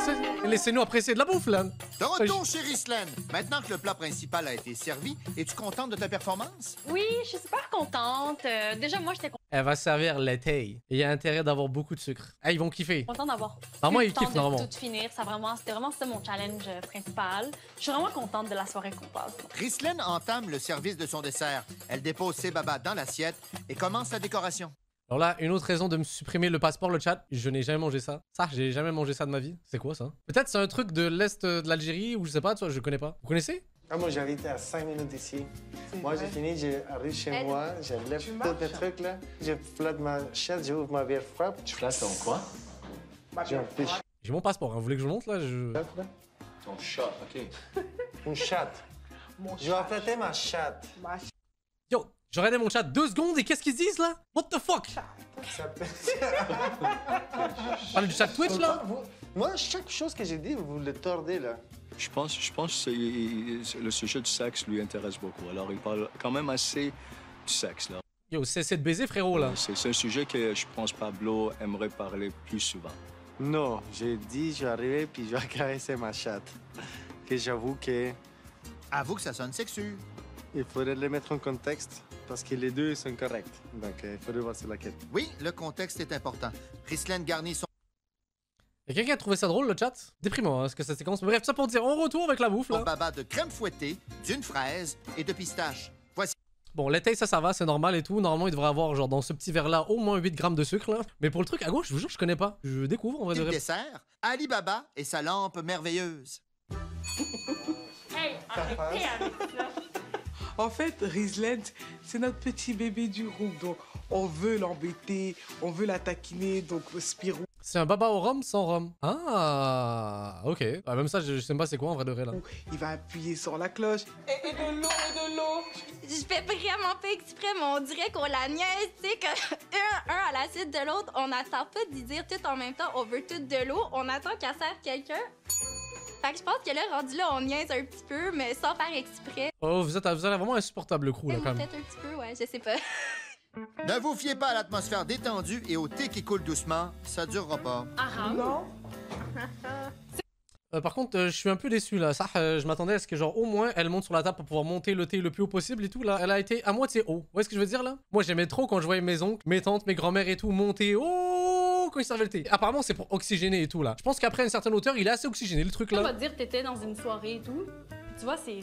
Laissez-nous apprécier de la bouffe là. De retour chez Rislaine. Maintenant que le plat principal a été servi, es-tu contente de ta performance? Oui, je suis super contente. Déjà, moi, j'étais Elle va servir l'été. Il y a intérêt d'avoir beaucoup de sucre. Ah, ils vont kiffer. contente d'avoir Normalement, eu ils le temps kiffent de normalement. tout finir. C'était vraiment ça mon challenge principal. Je suis vraiment contente de la soirée qu'on passe. Rislaine entame le service de son dessert. Elle dépose ses babas dans l'assiette et commence la décoration. Alors là, une autre raison de me supprimer le passeport, le chat, je n'ai jamais mangé ça. Ça, j'ai jamais mangé ça de ma vie. C'est quoi ça? Peut-être c'est un truc de l'Est de l'Algérie ou je sais pas, je connais pas. Vous connaissez? Ah, moi, j'habite à 5 minutes d'ici. Moi, j'ai fini, j'arrive chez moi, je lève tous mes trucs là, je flotte ma chatte, j'ouvre ma bière frappe. Tu flattes ton quoi? J'ai un fiche. J'ai mon passeport, hein. Vous voulez que je monte là? Ton chat, ok. Une chatte. Je vais flatter ma chatte. Yo, j'ai regardé mon chat 2 secondes et qu'est-ce qu'ils se disent là? What the fuck? Parlez du chat Twitch là? Moi, chaque chose que j'ai dit, vous le tordez là. Je pense que le sujet du sexe lui intéresse beaucoup. Alors, il parle quand même assez du sexe, là. Yo, cessez de baiser, frérot, là. C'est un sujet que je pense Pablo aimerait parler plus souvent. Non, j'ai dit, je vais arriver puis je vais caresser ma chatte. Que j'avoue que... Avoue que ça sonne sexu. Il faudrait le mettre en contexte parce que les deux sont corrects. Donc, il faudrait voir c'est laquelle. Oui, le contexte est important. Rislaine garnit son... Y'a quelqu'un qui a trouvé ça drôle, le chat? Déprimant, hein, ce que ça séquence. Bref, ça pour dire, on retourne avec la bouffe, là. baba de crème fouettée, d'une fraise et de pistache. Voici... Bon, l'été, ça va, c'est normal et tout. Normalement, il devrait avoir, genre, dans ce petit verre-là, au moins 8 grammes de sucre, là. Mais pour le truc à gauche, je vous jure, je connais pas. Je découvre, en vrai de Le vrai. dessert, Ali Baba et sa lampe merveilleuse. Hey, arrêtez avec ça. En fait, Rislaine, c'est notre petit bébé du groupe. Donc, on veut l'embêter, on veut la taquiner. Donc, Spirou, C'est un baba au rhum sans rhum. Ah, ok. Ah, même ça, je sais pas c'est quoi en vrai de vrai, là. il va appuyer sur la cloche. Et de l'eau, et de l'eau. Je fais vraiment pas exprès, mais on dirait qu'on la niaise, tu sais, un à la suite de l'autre. On n'attend pas d'y dire tout en même temps, on veut tout de l'eau. On attend qu'elle serve quelqu'un. Fait que je pense que là, rendu là, on niaise un petit peu, mais sans faire exprès. Oh, vous êtes vraiment insupportable, le crew, là, quand même. Peut-être un petit peu, ouais, je sais pas. Ne vous fiez pas à l'atmosphère détendue et au thé qui coule doucement. Ça durera pas. Ah, non. Par contre, je suis un peu déçu là. Ça, je m'attendais à ce que, genre, au moins, elle monte sur la table pour pouvoir monter le thé le plus haut possible et tout. Là, elle a été à moitié haut. Vous voyez ce que je veux dire là? Moi, j'aimais trop quand je voyais mes oncles, mes tantes, mes grands-mères et tout monter haut quand ils servaient le thé. Apparemment, c'est pour oxygéner et tout là. Je pense qu'après une certaine hauteur, il est assez oxygéné le truc On va là. te dire que t'étais dans une soirée et tout. Tu vois, ces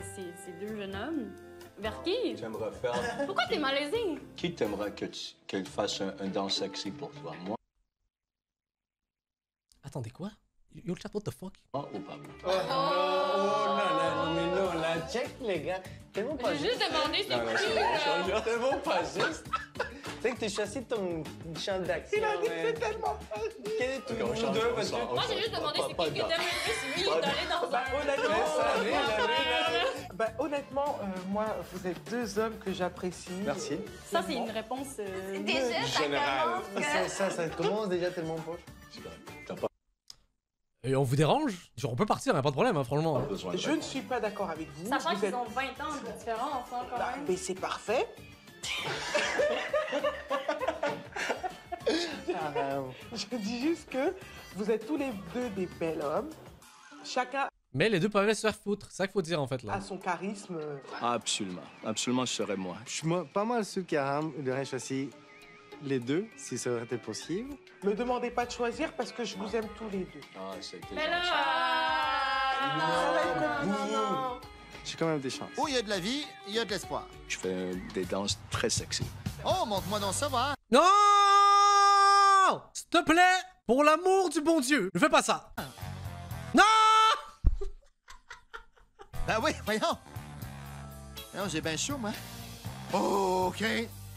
deux jeunes hommes. Vers qui? J'aimerais faire... Pourquoi t'es malaisé? Qui t'aimerait qu'elle fasse un danse sexy pour toi? Moi Attendez, quoi? Yo, le chat, what the fuck? ou Pablo? Oh non, mais non, la check, les gars. Tellement pas J'ai juste demandé c'est qui, là. Tellement pas juste. Tu sais que t'es chassé de ton champ d'action. Il a dit que c'est tellement pas juste. Quel est tout le deux? Moi, j'ai juste demandé c'est qui que t'aimes le plus. Lui, il est allé dans un... Honnêtement, moi, vous êtes deux hommes que j'apprécie. Merci. Ça, c'est une réponse... Déjà, ça commence que... Ça commence déjà tellement poche. Et on vous dérange? Genre, on peut partir, hein, pas de problème, hein, franchement. Je ne suis pas d'accord avec vous. Sachant Vous qu'ils êtes- ont 20 ans de différence, hein, quand même. Mais c'est parfait. Je dis juste que vous êtes tous les deux des bels hommes. Chacun Mais les deux peuvent se faire foutre. C'est ça qu'il faut dire en fait là. a son charisme. Absolument. Absolument, ce serait moi. Je suis pas mal sûr qu'Aram aurait choisi les deux, si ça aurait été possible. Me demandez pas de choisir parce que je vous aime tous les deux. Ah, c'était Mais là... Non. J'ai quand même des chances. Où il y a de la vie, il y a de l'espoir. Je fais des danses très sexy. Oh, montre-moi donc ça, va. Non! S'il te plaît, pour l'amour du bon Dieu, ne fais pas ça. Non! Ben oui, voyons. Non, j'ai bien chaud, moi. Oh, OK.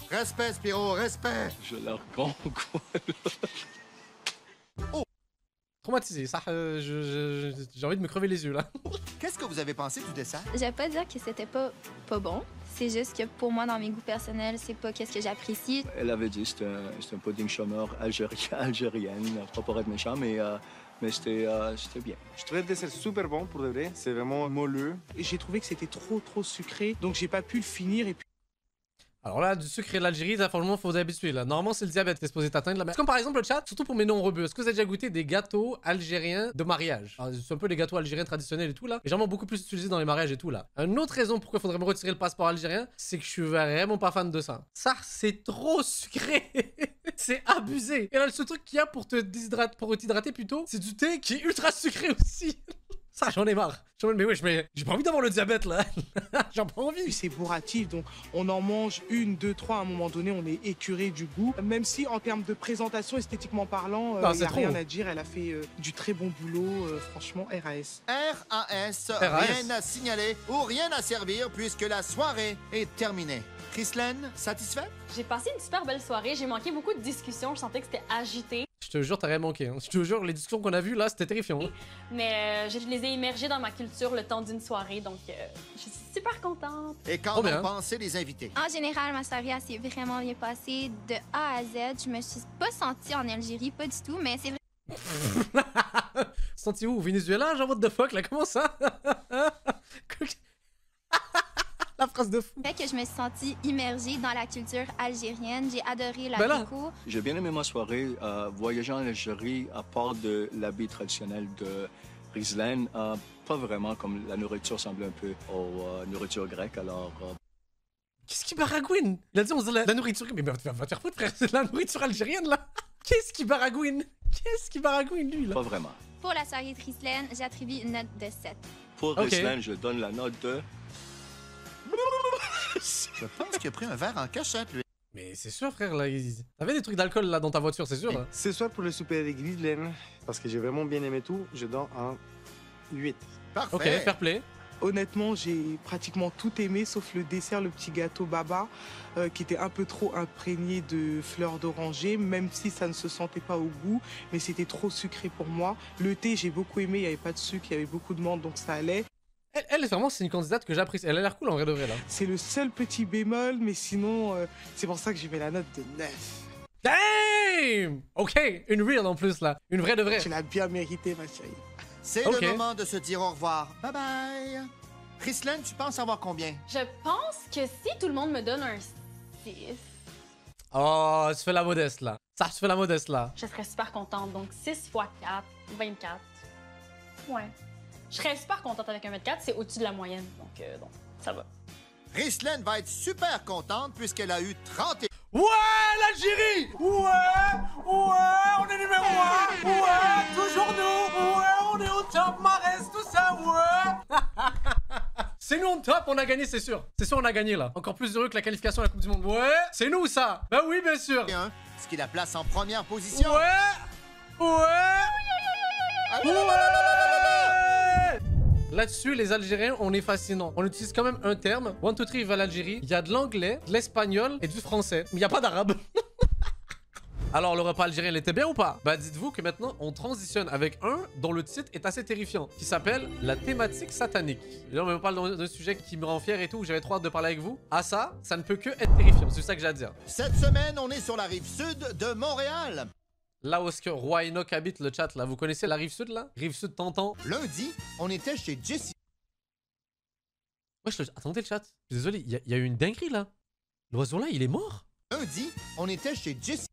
Respect, Spiro, respect. Je leur rends quoi, là? Traumatisé, ça, j'ai envie de me crever les yeux là. Qu'est-ce que vous avez pensé du dessert? Je vais pas dire que c'était pas bon. C'est juste que pour moi, dans mes goûts personnels, c'est pas qu'est-ce que j'apprécie. Elle avait dit que c'était un pudding chômeur algérienne, pas pour être méchant, mais c'était bien. Je trouvais le dessert super bon pour de vrai. C'est vraiment moelleux. Et j'ai trouvé que c'était trop sucré, donc j'ai pas pu le finir. Et puis... Alors là, du sucre et de l'Algérie, ça, franchement, faut vous habituer là. Normalement, c'est le diabète qui est supposé t'atteindre là. Mais... Comme par exemple le chat, surtout pour mes non-rebeux. Est-ce que vous avez déjà goûté des gâteaux algériens de mariage? C'est un peu les gâteaux algériens traditionnels et tout là. Et généralement beaucoup plus utilisés dans les mariages et tout là. Une autre raison pourquoi il faudrait me retirer le passeport algérien, c'est que je suis vraiment pas fan de ça. Ça, c'est trop sucré. C'est abusé. Et là, le seul truc qu'il y a pour t'hydrater plutôt, c'est du thé qui est ultra sucré aussi. Ça, j'en ai marre. Mais wesh, mais j'ai pas envie d'avoir le diabète là. J'ai pas envie. C'est bourratif, donc on en mange 1, 2, 3. À un moment donné, on est écuré du goût. Même si en termes de présentation, esthétiquement parlant, il n'y a rien à dire. Elle a fait du très bon boulot, franchement, RAS. RAS, rien à signaler ou rien à servir puisque la soirée est terminée. Chrislaine, satisfaite? J'ai passé une super belle soirée. J'ai manqué beaucoup de discussions. Je sentais que c'était agité. Je te jure, t'as rien manqué. Hein. Je te jure, les discussions qu'on a vues là, c'était terrifiant. Hein. Mais je les ai immergées dans ma culture le temps d'une soirée, donc je suis super contente. Et qu'en ont pensé les invités? En général, ma soirée s'est vraiment bien passée de A à Z. Je me suis pas sentie en Algérie, pas du tout, mais c'est vrai. Senti où? Au Venezuela? Genre, what the fuck, là, comment ça? La phrase de fou. Fait que je me suis sentie immergée dans la culture algérienne. J'ai adoré la déco. J'ai bien aimé ma soirée. Voyager en Algérie, à part de l'habit traditionnel de Rislaine, pas vraiment, comme la nourriture semble un peu aux nourritures grecques, alors... Qu'est-ce qui baragouine? Il a dit on se la nourriture... Mais va te faire foutre, frère, c'est de la nourriture algérienne, là. Qu'est-ce qui baragouine? Qu'est-ce qui baragouine, lui, là? Pas vraiment. Pour la soirée de Rislaine, j'attribue une note de 7. Pour Rislaine, je donne la note de... Je pense qu'il a pris un verre en cachette, lui. Mais c'est sûr, frère, là. T'avais des trucs d'alcool, là, dans ta voiture, c'est sûr, là. Ce soir, pour le souper avec Rislaine, parce que j'ai vraiment bien aimé tout, je donne un 8. Parfait. Ok, fair play. Honnêtement, j'ai pratiquement tout aimé, sauf le dessert, le petit gâteau baba, qui était un peu trop imprégné de fleurs d'oranger, même si ça ne se sentait pas au goût, mais c'était trop sucré pour moi. Le thé, j'ai beaucoup aimé, il n'y avait pas de sucre, il y avait beaucoup de menthe, donc ça allait. Elle, vraiment, c'est une candidate que j'apprécie. Elle a l'air cool en vrai de vrai, là. C'est le seul petit bémol, mais sinon, c'est pour ça que j'ai mis la note de 9. Damn! Ok, une real en plus, là. Une vraie de vraie. Tu l'as bien mérité, ma chérie. C'est le moment de se dire au revoir. Bye bye. Chrislaine, tu penses avoir combien? Je pense que si tout le monde me donne un 6... Oh, tu fais la modeste, là. Ça, tu fais la modeste, là. Je serais super contente. Donc 6 x 4, 24. Ouais. Je serais super contente avec un 24, c'est au-dessus de la moyenne, donc ça va. Chrislaine va être super contente puisqu'elle a eu 30 et... Ouais, l'Algérie! Ouais, on est numéro 1! Ouais, toujours nous! Ouais, on est au top, Marès, tout ça, ouais! C'est nous on top, on a gagné, c'est sûr. C'est sûr, on a gagné, là. Encore plus heureux que la qualification à la Coupe du Monde. Ouais, c'est nous, ça! Bah oui, bien sûr! Ce qui la place en première position. Ouais! Là-dessus, les Algériens, on est fascinants. On utilise quand même un terme. 1, 2, 3 va l'Algérie. Il y a de l'anglais, de l'espagnol et du français. Mais il n'y a pas d'arabe. Alors, le repas algérien, il était bien ou pas? Bah, dites-vous que maintenant, on transitionne avec un dont le titre est assez terrifiant, qui s'appelle la thématique satanique. Et là, on me parle d'un sujet qui me rend fier et tout, j'avais trop hâte de parler avec vous. Ah ça ne peut que être terrifiant, c'est ça que j'ai à dire. Cette semaine, on est sur la rive sud de Montréal. Là où est-ce que Roi Enoch habite, le chat, là. Vous connaissez la rive sud, là? Rive sud Tantan. Lundi, on était chez Jessie. Wesh, attendez le chat. Je suis désolé, il y a eu une dinguerie, là. L'oiseau, là, il est mort. Lundi, on était chez Jessie.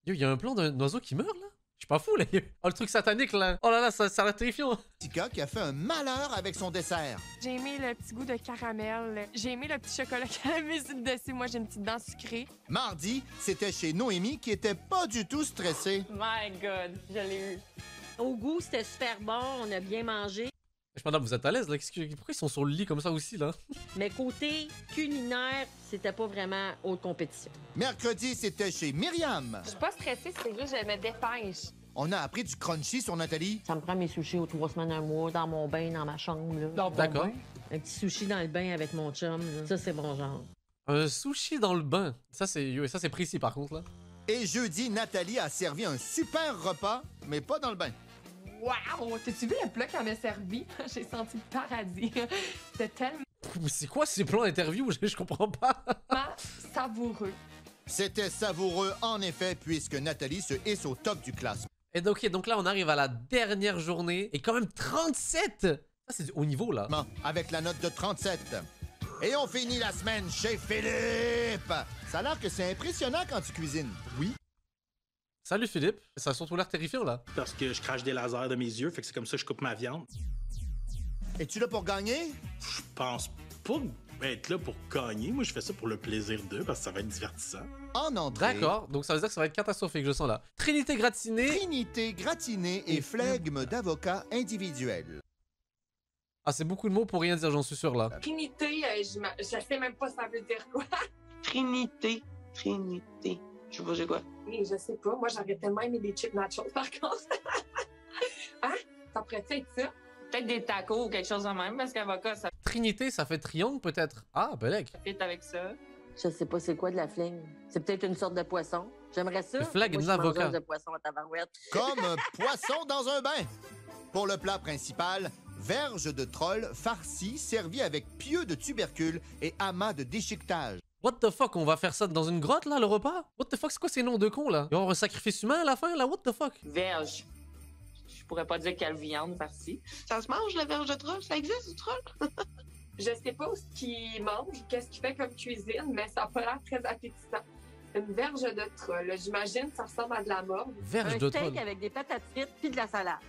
Yo, il y a un plan d'un oiseau qui meurt, là. Je suis pas fou, là. Oh, le truc satanique, là. Oh là là, ça a l'air terrifiant. Tika qui a fait un malheur avec son dessert. J'ai aimé le petit goût de caramel. J'ai aimé le petit chocolat caramélisé dessus. Moi, j'ai une petite dent sucrée. Mardi, c'était chez Noémie qui était pas du tout stressée. My God, je l'ai eu. Au goût, c'était super bon. On a bien mangé. Madame, vous êtes à l'aise, là? Pourquoi ils sont sur le lit comme ça aussi, là? Mais côté culinaire, c'était pas vraiment haute compétition. Mercredi, c'était chez Myriam. Je suis pas stressée, c'est juste que je me dépêche. On a appris du crunchy sur Nathalie. Ça me prend mes sushis aux 3 semaines, un mois, dans mon bain, dans ma chambre. D'accord. Un petit sushi dans le bain avec mon chum. Là. Ça, c'est mon genre. Un sushi dans le bain. Ça, c'est précis, par contre, là. Et jeudi, Nathalie a servi un super repas, mais pas dans le bain. Wow! T'as-tu vu le plat qu'elle m'a servi? J'ai senti le paradis. C'était tellement... Mais c'est quoi ces plans d'interview? Je comprends pas. Savoureux. C'était savoureux, en effet, puisque Nathalie se hisse au top du classement. Et donc, donc là, on arrive à la dernière journée. Et quand même 37! Ça, c'est du haut niveau, là. Avec la note de 37. Et on finit la semaine chez Philippe. Ça a l'air que c'est impressionnant quand tu cuisines. Oui. Salut Philippe, ça a surtout l'air terrifiant là. Parce que je crache des lasers de mes yeux, fait que c'est comme ça que je coupe ma viande. Es-tu là pour gagner? Je pense pas être là pour gagner. Moi, je fais ça pour le plaisir d'eux, parce que ça va être divertissant. En entrée. D'accord, donc ça veut dire que ça va être catastrophique, je sens là. Trinité gratinée. Trinité gratinée et flegme d'avocat individuel. Ah, c'est beaucoup de mots pour rien dire, j'en suis sûr là. Trinité, je sais même pas ça veut dire quoi. Trinité. Trinité. Je sais pas c'est quoi. Et je sais pas. Moi, j'aurais tellement aimé des chips nachos, par contre. Hein? Ça pourrait être ça? Peut-être des tacos ou quelque chose de même, parce qu'avocat, ça Trinité, ça fait triangle peut-être. Ah, belek. fit avec ça. Je sais pas c'est quoi de la flingue. C'est peut-être une sorte de poisson. J'aimerais ça. Le flag Moi, je suis d'avocat. mangeuse de poisson à tabarouette. Comme un poisson dans un bain. Pour le plat principal, verge de troll farcie servie avec pieux de tubercules et amas de déchiquetage. What the fuck, on va faire ça dans une grotte là, le repas? What the fuck, c'est quoi ces noms de cons là? Il va y avoir un sacrifice humain à la fin là, what the fuck? Verge. Je pourrais pas dire quelle viande farcie. Ça se mange, la verge de troll? Ça existe, du troll? Je sais pas ce qu'il mange, qu'est-ce qu'il fait comme cuisine, mais ça a pas l'air très appétissant. Une verge de troll, j'imagine, ça ressemble à de la morve. Verge Un de steak troll. avec des patates frites puis de la salade.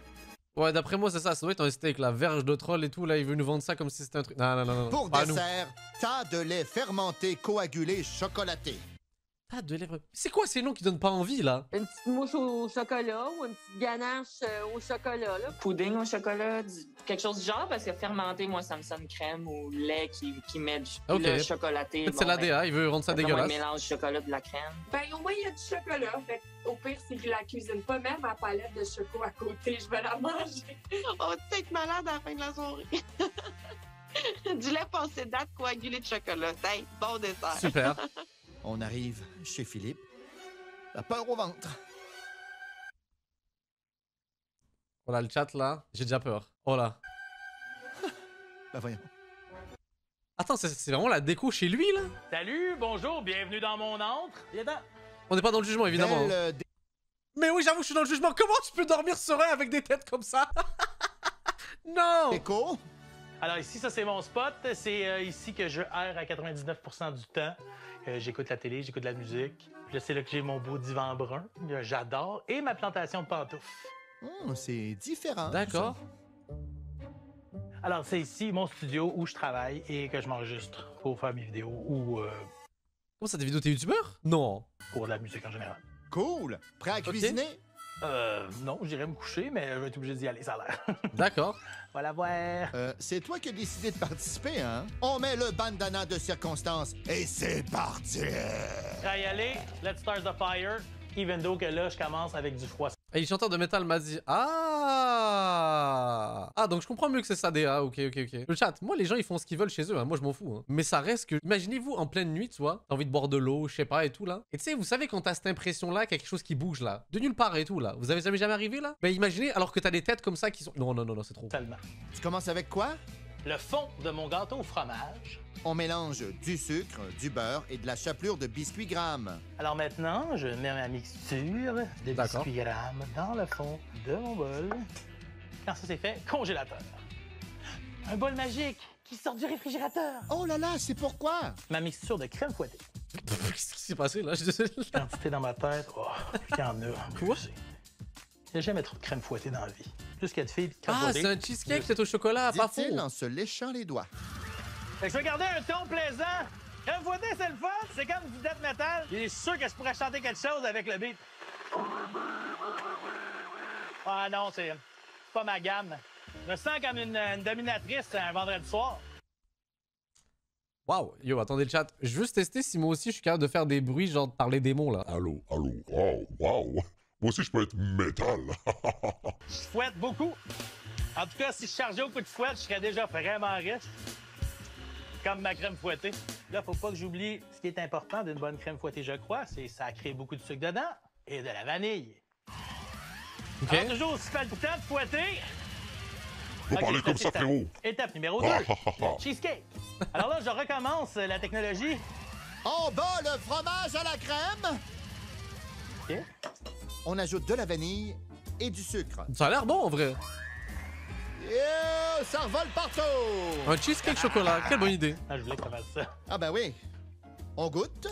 Ouais, d'après moi, c'est ça, ça doit être un steak là, verge de troll et tout, là, il veut nous vendre ça comme si c'était un truc. Non, non, non, non. Pour pas nous. dessert, tas de lait fermenté coagulé chocolaté. Ah, de lèvres. C'est quoi ces noms qui donnent pas envie là? Une petite mouche au chocolat ou une petite ganache au chocolat, là. Pudding au chocolat, quelque chose du genre, parce que fermenté, moi, ça me sonne crème ou lait qui met du Ok. le chocolaté. Peut-être c'est la DA, il veut rendre ça dégueulasse. Un mélange du chocolat de la crème. Ben, au moins, il y a du chocolat. Fait au pire, s'il la cuisine pas, même ma palette de choco à côté, je vais la manger. On va être malade à la fin de la soirée. Du lait passé date coagulé de chocolat. Hey, bon dessert. Super. On arrive chez Philippe. La peur au ventre. Voilà le chat là, j'ai déjà peur. Oh là. Ben voyons. Attends, c'est vraiment la déco chez lui là? Salut, bonjour, bienvenue dans mon antre. Viens dans. On n'est pas dans le jugement évidemment. Belle, Mais oui, j'avoue, je suis dans le jugement. Comment tu peux dormir serein avec des têtes comme ça? Non! Écho. Alors ici, ça c'est mon spot. C'est ici que je erre à 99% du temps. J'écoute la télé, j'écoute la musique. Puis là, c'est là que j'ai mon beau divan brun. J'adore. Et ma plantation de pantoufles. C'est différent. D'accord. Alors, c'est ici mon studio où je travaille et que je m'enregistre pour faire mes vidéos ou Comment ça, tes vidéos, t'es youtubeur? Non. pour de la musique en général. Cool. Prêt à cuisiner? Non, j'irai me coucher, mais je vais être obligé d'y aller, ça a l'air. D'accord. Voilà, voir. C'est toi qui as décidé de participer, hein? On met le bandana de circonstance et c'est parti! Prêt à y aller? Let's start the fire. Even though que là, je commence avec du froid. Et le chanteur de métal m'a dit ah, donc je comprends mieux que c'est ça DA. Ok. Le chat, moi les gens ils font ce qu'ils veulent chez eux, hein. Moi je m'en fous, hein. Mais ça reste que, imaginez-vous en pleine nuit, tu vois, t'as envie de boire de l'eau, je sais pas et tout là. Et tu sais, vous savez quand t'as cette impression là, quelque chose qui bouge là, de nulle part et tout là. Vous avez jamais arrivé là? Ben imaginez alors que t'as des têtes comme ça qui sont. Non, c'est trop. Seulement. Tu commences avec quoi? Le fond de mon gâteau au fromage. On mélange du sucre, du beurre et de la chapelure de biscuits grammes. Alors maintenant, je mets ma mixture de biscuits grammes dans le fond de mon bol. Quand ça c'est fait, congélateur. Un bol magique qui sort du réfrigérateur. Oh là là, c'est pourquoi? Ma mixture de crème fouettée. Qu'est-ce qui s'est passé là? Je suis désolé. Quantité dans ma tête, oh, il y en a. Quoi? Il n'y a jamais trop de crème fouettée dans la vie. Plus qu'il y a de filles de crème Ah, fouettée. c'est un cheesecake, c'est au chocolat, pas faux. Dit-il en se léchant les doigts. Fait que je vais garder un ton plaisant. Crème fouettée, c'est le fun. C'est comme du death metal. Il est sûr que je pourrais chanter quelque chose avec le beat. Ah non, c'est pas ma gamme. Je me sens comme une dominatrice un vendredi soir. Waouh, yo, attendez le chat. Je veux juste tester si moi aussi je suis capable de faire des bruits, genre de parler des mots là. Allô, wow. Moi aussi je peux être métal. Je fouette beaucoup. En tout cas, si je chargeais au coup de fouette, je serais déjà vraiment riche. Comme ma crème fouettée. Là, faut pas que j'oublie ce qui est important d'une bonne crème fouettée, je crois, c'est ça crée beaucoup de sucre dedans et de la vanille. Ok. Alors, toujours aussi palpitant de fouetter. Faut parler comme ça, étape. frérot. Étape numéro 2, cheesecake. Alors là, je recommence la technologie. On bat le fromage à la crème. OK. On ajoute de la vanille et du sucre. Ça a l'air bon en vrai. Et ça revole partout! Un cheesecake chocolat, quelle bonne idée. Ah, je voulais que ça fasse ça. Ah ben oui. On goûte?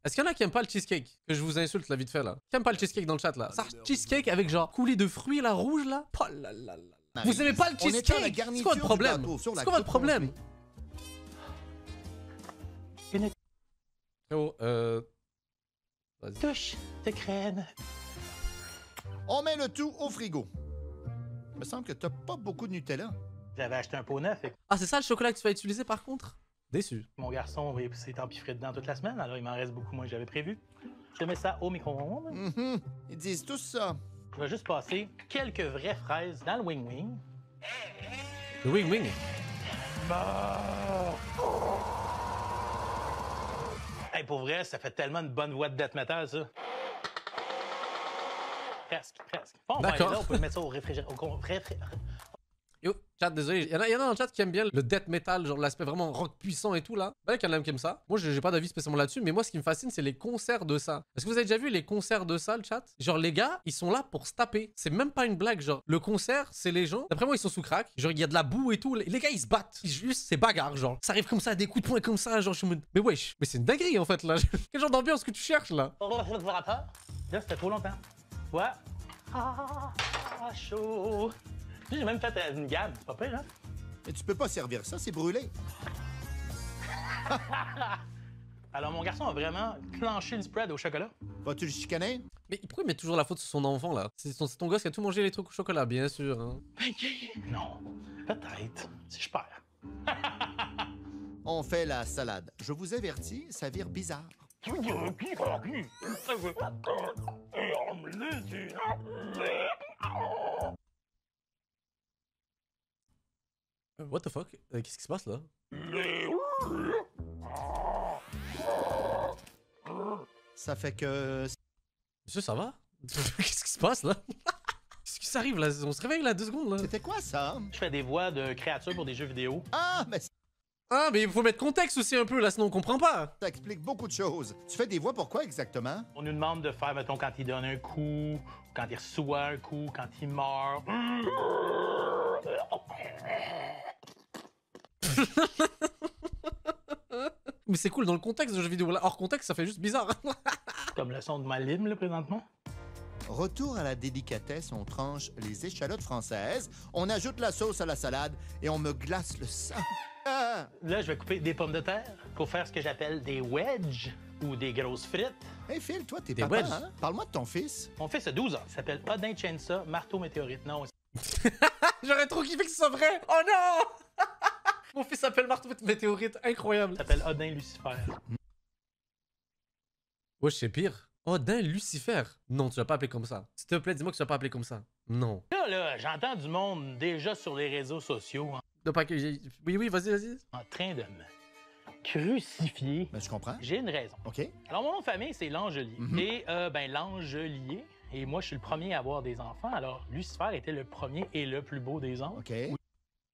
Est-ce qu'il y en a qui aiment pas le cheesecake? Que je vous insulte là vite fait là. Qui aime pas le cheesecake dans le chat là? Ça, cheesecake avec genre coulis de fruits là, rouge là? Oh là là là. Vous aimez pas le On étend la cheesecake? C'est garniture quoi votre du problème? gâteau sur la C'est quoi votre coupe problème? Oh, vas-y. Touche de crème. On met le tout au frigo. Il me semble que t'as pas beaucoup de Nutella. J'avais acheté un pot neuf et Ah, c'est ça le chocolat que tu vas utiliser par contre? Déçu. mon garçon s'est empiffré dedans toute la semaine, alors il m'en reste beaucoup moins que j'avais prévu. Je mets ça au micro-ondes. Ils disent tous ça. Je vais juste passer quelques vraies fraises dans le wing-wing. Le wing wing. Hey, pour vrai, ça fait tellement une bonne voix de death metal, ça. Presque. Bon, D'accord. là, on peut mettre ça au réfrigérateur. Yo, chat, désolé. Il y en a dans le chat qui aiment bien le death metal, genre l'aspect vraiment rock puissant et tout là. Il y en a qui aiment ça. Moi, j'ai pas d'avis spécialement là-dessus, mais moi, ce qui me fascine, c'est les concerts de ça. Est-ce que vous avez déjà vu les concerts de ça, le chat? Genre, les gars, ils sont là pour se taper. C'est même pas une blague, genre. Le concert, c'est les gens. D'après moi, ils sont sous crack. Genre, il y a de la boue et tout. Les gars, ils se battent. Juste, c'est bagarre, genre. Ça arrive comme ça, des coups de poing comme ça, genre, je me. Mais wesh, mais c'est une dinguerie en fait là. Quel genre d'ambiance que tu cherches là? Là, c'était trop longtemps. Ouais. Chaud. J'ai même fait une gamme, c'est pas pire, hein? Mais tu peux pas servir ça, c'est brûlé. Alors, mon garçon a vraiment clenché le spread au chocolat. Vas-tu le chicaner? Mais pourquoi il met toujours la faute sur son enfant là? C'est ton gosse qui a tout mangé les trucs au chocolat, bien sûr. Hein. Non, peut-être, si je perds. On fait la salade. Je vous avertis, ça vire bizarre. What the fuck? Qu'est-ce qui se passe là? Ça fait que... Monsieur, ça va? Qu'est-ce qui se passe là? Qu'est-ce qui s'arrive là? On se réveille là 2 secondes là. C'était quoi ça? Je fais des voix de créatures pour des jeux vidéo. Ah, mais Ah, mais il faut mettre contexte aussi un peu là, sinon on comprend pas. ça explique beaucoup de choses. Tu fais des voix pour quoi exactement? On nous demande de faire, mettons, quand il donne un coup, quand il reçoit un coup, quand il meurt. Mais c'est cool dans le contexte de jeu vidéo là. Hors contexte, ça fait juste bizarre. Comme le son de ma lime, là, présentement. Retour à la délicatesse, on tranche les échalotes françaises, on ajoute la sauce à la salade et on me glace le sang. Ah! Là, je vais couper des pommes de terre pour faire ce que j'appelle des wedges ou des grosses frites. Hey Phil, toi, t'es Des papa, wedges? hein? Parle-moi de ton fils. Mon fils a 12 ans. Il s'appelle Odin Chainsaw, marteau météorite. Non, J'aurais trop kiffé que ce soit vrai. Oh non! Mon fils s'appelle Marteau Météorite, incroyable. il s'appelle Odin Lucifer. Wesh, c'est pire. Odin Lucifer. Non, tu l'as pas appelé comme ça. S'il te plaît, dis-moi que tu l'as pas appelé comme ça. Non. Là, j'entends du monde déjà sur les réseaux sociaux Non, pas que oui, vas-y. en train de me crucifier. Ben, je comprends. J'ai une raison. OK. Alors, mon nom de famille, c'est Langelier. Mhm. Et, Langelier. Et moi, je suis le premier à avoir des enfants. Alors, Lucifer était le premier et le plus beau des anges. OK.